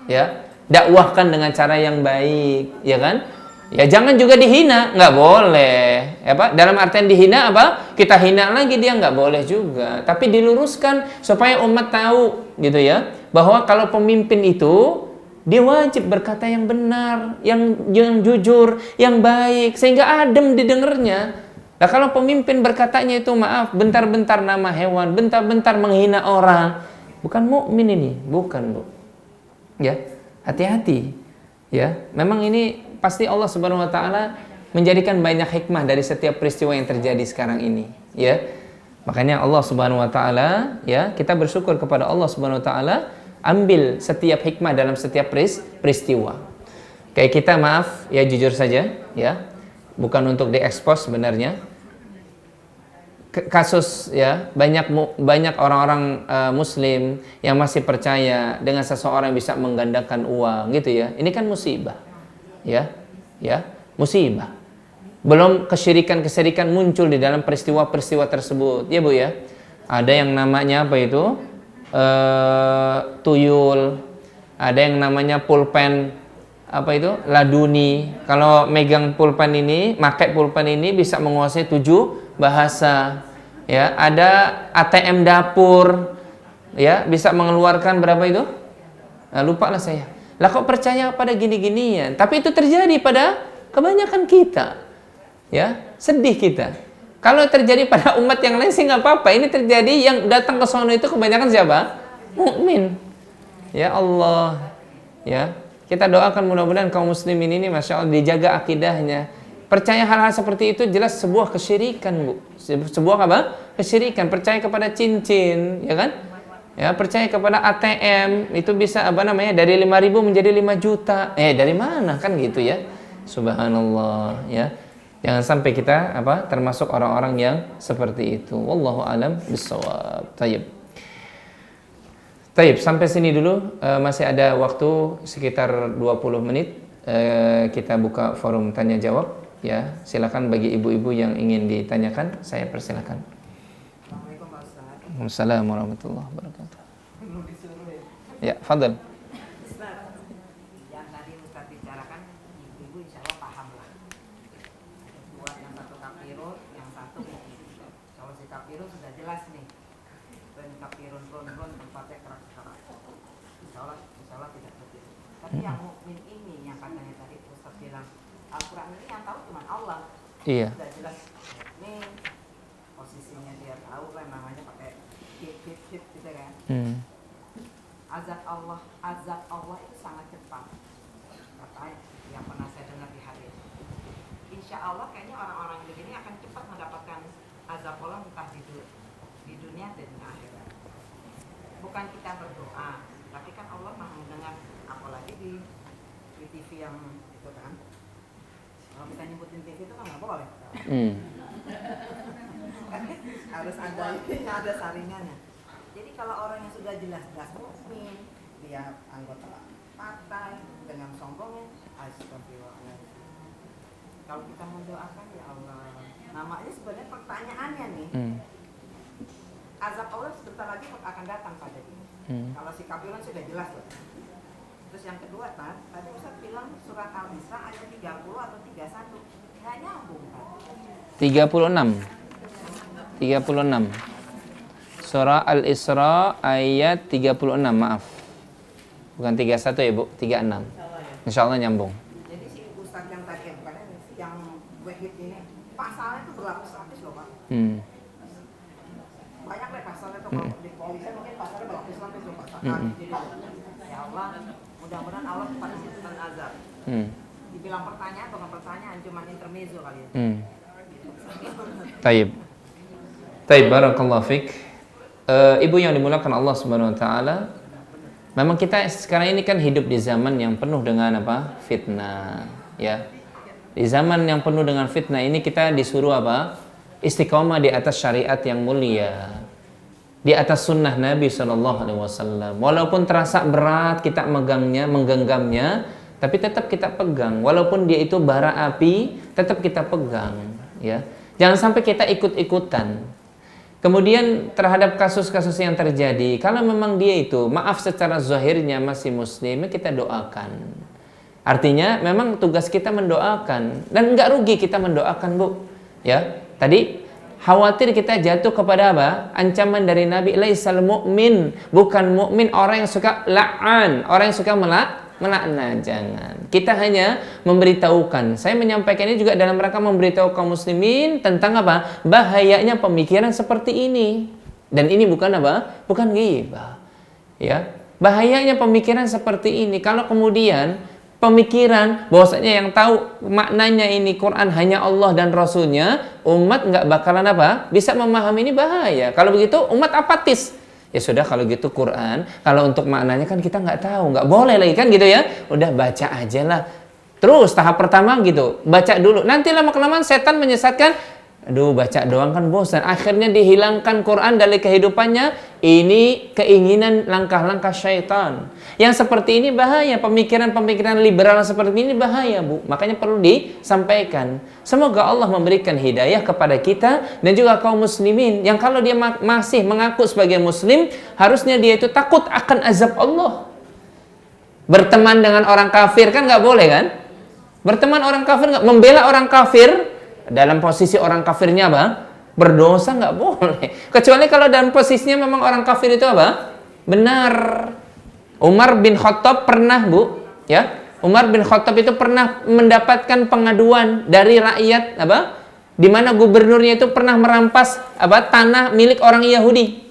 ya. Dakwahkan dengan cara yang baik, ya kan? Ya jangan juga dihina, nggak boleh. Ya, Pak? Dalam artian dihina apa? Kita hina lagi dia, nggak boleh juga. Tapi diluruskan supaya umat tahu, gitu ya, bahwa kalau pemimpin itu dia wajib berkata yang benar, yang jujur, yang baik, sehingga adem didengarnya. Nah kalau pemimpin berkatanya itu maaf, bentar-bentar nama hewan, bentar-bentar menghina orang, bukan mukmin ini, bukan Bu. Ya, hati-hati. Ya, memang ini pasti Allah Subhanahu wa taala menjadikan banyak hikmah dari setiap peristiwa yang terjadi sekarang ini, ya. Makanya Allah Subhanahu wa taala, ya, kita bersyukur kepada Allah Subhanahu wa taala, ambil setiap hikmah dalam setiap peristiwa. Kayak kita maaf, ya jujur saja, ya. Bukan untuk diekspos sebenarnya. Kasus ya, banyak orang-orang muslim yang masih percaya dengan seseorang yang bisa menggandakan uang, gitu ya. Ini kan musibah. Ya, musibah. Belum kesyirikan muncul di dalam peristiwa-peristiwa tersebut, ya Bu ya. Ada yang namanya apa itu? Tuyul. Ada yang namanya pulpen, apa itu? Laduni. Kalau megang pulpen ini, pakai pulpen ini bisa menguasai 7 bahasa. Ya, ada ATM dapur. Ya, bisa mengeluarkan berapa itu? Lupa lah saya. Lah kok percaya pada gini-ginian? Tapi itu terjadi pada kebanyakan kita. Ya, sedih kita. Kalau terjadi pada umat yang lain sih nggak apa-apa. Ini terjadi yang datang ke sono itu kebanyakan siapa? Mukmin. Ya Allah. Ya, kita doakan mudah-mudahan kaum muslimin ini masya Allah dijaga akidahnya. Percaya hal-hal seperti itu jelas sebuah kesyirikan, Bu. Sebuah apa? Kesyirikan. Percaya kepada cincin, ya kan? Ya, percaya kepada ATM itu bisa apa namanya dari 5.000 menjadi 5 juta. Dari mana kan gitu ya? Subhanallah, ya. Jangan sampai kita apa termasuk orang-orang yang seperti itu. Wallahu alam bissawab. Tayyib. Tayyib, sampai sini dulu. Masih ada waktu sekitar 20 menit. Kita buka forum tanya jawab. Ya, silakan bagi ibu-ibu yang ingin ditanyakan, saya persilakan. Assalamualaikum Pak Ustaz. Waalaikumsalam warahmatullahi wabarakatuh. Ya, fadal. Yang tadi Ustaz bicarakan, ibu-ibu insya Allah paham lah. Buat yang satu kafirun, yang satu mukmin. Kalau si kafirun sudah jelas nih. Dan kafirun run tempatnya kerak-kerak. Insya Allah tidak seperti itu. Tapi yang mukmin ini, yang katanya tadi Ustaz bilang, Al-Quran ini yang tahu cuma Allah. Iya. Sudah jelas. Ini posisinya dia tahu kan, namanya pakai hit gitu kan. Azab Allah itu sangat cepat. Katanya yang pernah saya dengar di hadis. Insya Allah kayaknya orang-orang begini akan cepat mendapatkan azab Allah entah di dunia dan di akhirat. Bukan kita berdoa, tapi kan Allah maha mendengar, apalagi di TV yang itu kan. Kalau kita nyebutin TV itu kan nggak boleh. Harus ada saringannya. Jadi kalau orang yang sudah jelas-jelas mukmin, dia anggota partai dengan sombongnya, astagfirullahaladzim. Kalau kita mendoakan ya Allah, namanya sebenarnya pertanyaannya nih. Azab Allah sebentar lagi akan datang pada ini. Kalau si kafirun sudah jelas loh. Terus yang kedua tadi Ustaz bilang surat Al-Isra ayat 30 atau 31. Nggak nyambung kan? 36. Surah Al-Isra ayat 36, maaf. Bukan 31 ya, Bu, 36. Insyaallah nyambung. Jadi si Ustaz yang tadi yang wahid ini pasalnya itu berlapis-lapis loh, Pak. Banyak deh pasalnya tuh kalau di polisi mungkin pasalnya berlapis-lapis loh, Pak. Ya Allah, mudah-mudahan Allah cepat menurunkan azab. Dibilang pertanyaan bukan pertanyaan, cuma intermezzo kali ya. Taib. Barakallahu fik. Ibu yang dimuliakan Allah Subhanahu wa taala, memang kita sekarang ini kan hidup di zaman yang penuh dengan apa? Fitnah, ya. Di zaman yang penuh dengan fitnah ini kita disuruh apa? Istiqomah di atas syariat yang mulia. Di atas sunnah Nabi SAW. Walaupun terasa berat kita menggenggamnya, tapi tetap kita pegang. Walaupun dia itu bara api, tetap kita pegang, ya. Jangan sampai kita ikut-ikutan. Kemudian terhadap kasus-kasus yang terjadi, kalau memang dia itu maaf secara zahirnya masih muslim, kita doakan. Artinya memang tugas kita mendoakan, dan nggak rugi kita mendoakan, Bu. Ya, tadi khawatir kita jatuh kepada apa? Ancaman dari Nabi, laisal mu'min, bukan mukmin orang yang suka la'an, orang yang suka melaknat. Jangan. Kita hanya memberitahukan. Saya menyampaikan ini juga dalam rangka memberitahu kaum muslimin tentang apa? Bahayanya pemikiran seperti ini. Dan ini bukan apa? Bukan ghibah. Ya. Bahayanya pemikiran seperti ini. Kalau kemudian pemikiran bahwasanya yang tahu maknanya ini Quran hanya Allah dan Rasulnya, umat nggak bakalan apa? Bisa memahami, ini bahaya. Kalau begitu umat apatis. Ya sudah, kalau gitu Quran, kalau untuk maknanya kan kita nggak tahu, nggak boleh lagi kan gitu ya. Udah baca aja lah. Terus tahap pertama gitu, baca dulu. Nanti lama-kelamaan setan menyesatkan. Aduh, baca doang kan bosan. Akhirnya dihilangkan Quran dari kehidupannya. Ini keinginan langkah-langkah syaitan. Yang seperti ini bahaya. Pemikiran-pemikiran liberal seperti ini bahaya, Bu. Makanya perlu disampaikan. Semoga Allah memberikan hidayah kepada kita dan juga kaum muslimin. Yang kalau dia masih mengaku sebagai muslim, harusnya dia itu takut akan azab Allah. Berteman dengan orang kafir kan nggak boleh kan? Berteman orang kafir nggak, membela orang kafir dalam posisi orang kafirnya apa? Berdosa nggak boleh. Kecuali kalau dalam posisinya memang orang kafir itu apa? Benar. Umar bin Khattab pernah, Bu, ya. Umar bin Khattab itu pernah mendapatkan pengaduan dari rakyat apa? di mana gubernurnya itu pernah merampas tanah milik orang Yahudi.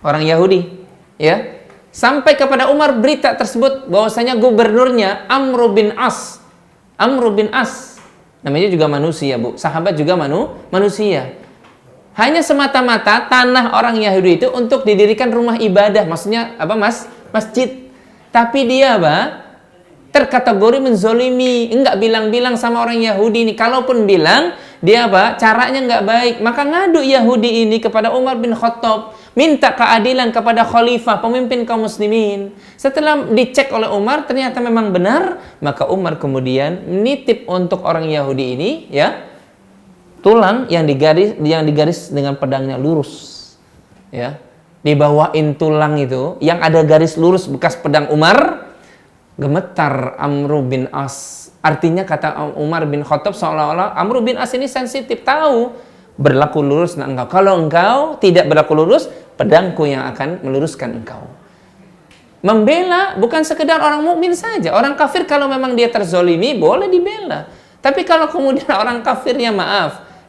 Orang Yahudi, ya. Sampai kepada Umar berita tersebut bahwasanya gubernurnya Amr bin As. Amr bin As. Namanya juga manusia, Bu. Sahabat juga manusia. Hanya semata-mata tanah orang Yahudi itu untuk didirikan rumah ibadah. Maksudnya masjid. Tapi dia terkategori menzolimi, enggak bilang-bilang sama orang Yahudi ini. Kalaupun bilang, dia caranya enggak baik. Maka ngadu Yahudi ini kepada Umar bin Khattab, minta keadilan kepada khalifah, pemimpin kaum muslimin. Setelah dicek oleh Umar, ternyata memang benar. Maka Umar kemudian nitip untuk orang Yahudi ini, ya, tulang yang digaris dengan pedangnya lurus, ya. Dibawain tulang itu yang ada garis lurus bekas pedang Umar. Gemetar Amr bin As. Artinya kata Umar bin Khattab seolah-olah Amr bin As ini sensitif, tahu berlaku lurus engkau. Kalau engkau tidak berlaku lurus, pedangku yang akan meluruskan engkau. Membela bukan sekedar orang mukmin saja. Orang kafir kalau memang dia terzolimi boleh dibela. Tapi kalau kemudian orang kafirnya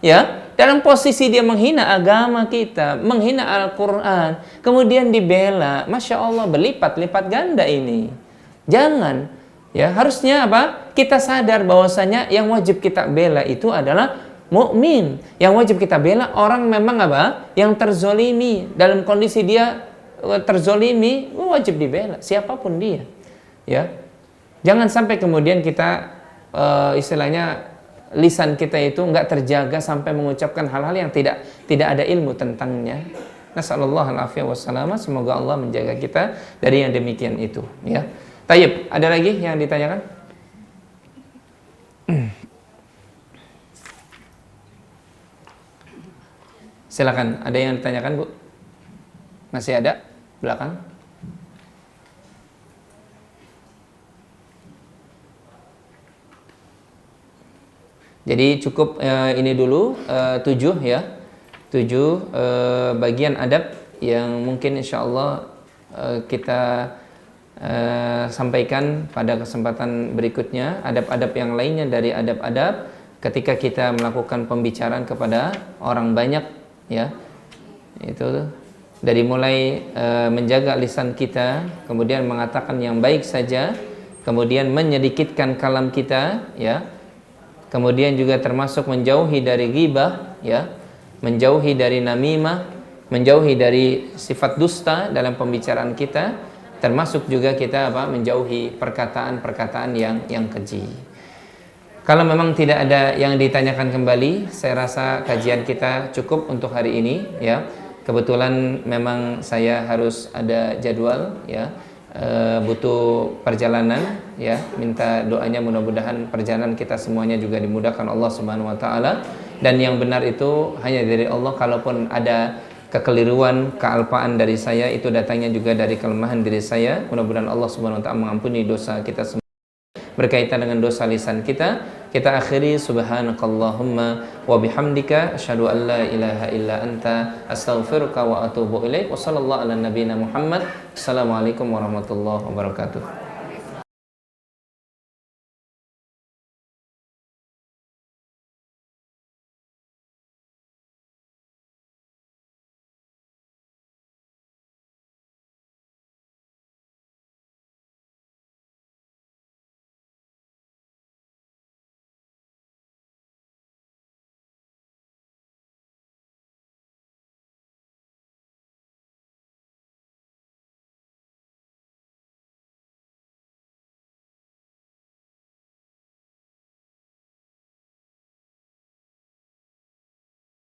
ya, dalam posisi dia menghina agama kita, menghina Al-Quran, kemudian dibela, Masya Allah, berlipat-lipat ganda ini. Jangan, ya, harusnya kita sadar bahwasanya yang wajib kita bela itu adalah mukmin. Yang wajib kita bela orang memang yang terzolimi. Dalam kondisi dia terzolimi, wajib dibela siapapun dia, ya. Jangan sampai kemudian kita istilahnya lisan kita itu enggak terjaga sampai mengucapkan hal-hal yang tidak ada ilmu tentangnya. Nasallallahu alaihi wasallam, semoga Allah menjaga kita dari yang demikian itu, ya. Tayyib, ada lagi yang ditanyakan? Silakan, ada yang ditanyakan, Bu? Masih ada belakang? Jadi cukup ini dulu 7 ya. 7 bagian adab yang mungkin insyaallah kita sampaikan pada kesempatan berikutnya. Adab-adab yang lainnya dari adab-adab ketika kita melakukan pembicaraan kepada orang banyak, ya. Itu dari mulai menjaga lisan kita, kemudian mengatakan yang baik saja, kemudian menyedikitkan kalam kita, ya. Kemudian juga termasuk menjauhi dari ghibah, ya, menjauhi dari namimah, menjauhi dari sifat dusta dalam pembicaraan kita, termasuk juga kita menjauhi perkataan-perkataan yang keji. Kalau memang tidak ada yang ditanyakan kembali, saya rasa kajian kita cukup untuk hari ini, ya. Kebetulan memang saya harus ada jadwal, ya. Butuh perjalanan, ya, minta doanya mudah-mudahan perjalanan kita semuanya juga dimudahkan Allah Subhanahu wa taala, dan yang benar itu hanya dari Allah. Kalaupun ada kekeliruan, kealpaan dari saya, itu datangnya juga dari kelemahan diri saya. Mudah-mudahan Allah Subhanahu wa taala mengampuni dosa kita semua. Berkaitan dengan dosa lisan kita akhiri subhanakallahumma wa bihamdika asyhadu an la ilaha illa anta astaghfiruka wa atubu ilaik. Wassallallahu ala nabiyyina Muhammad. Assalamualaikum warahmatullahi wabarakatuh.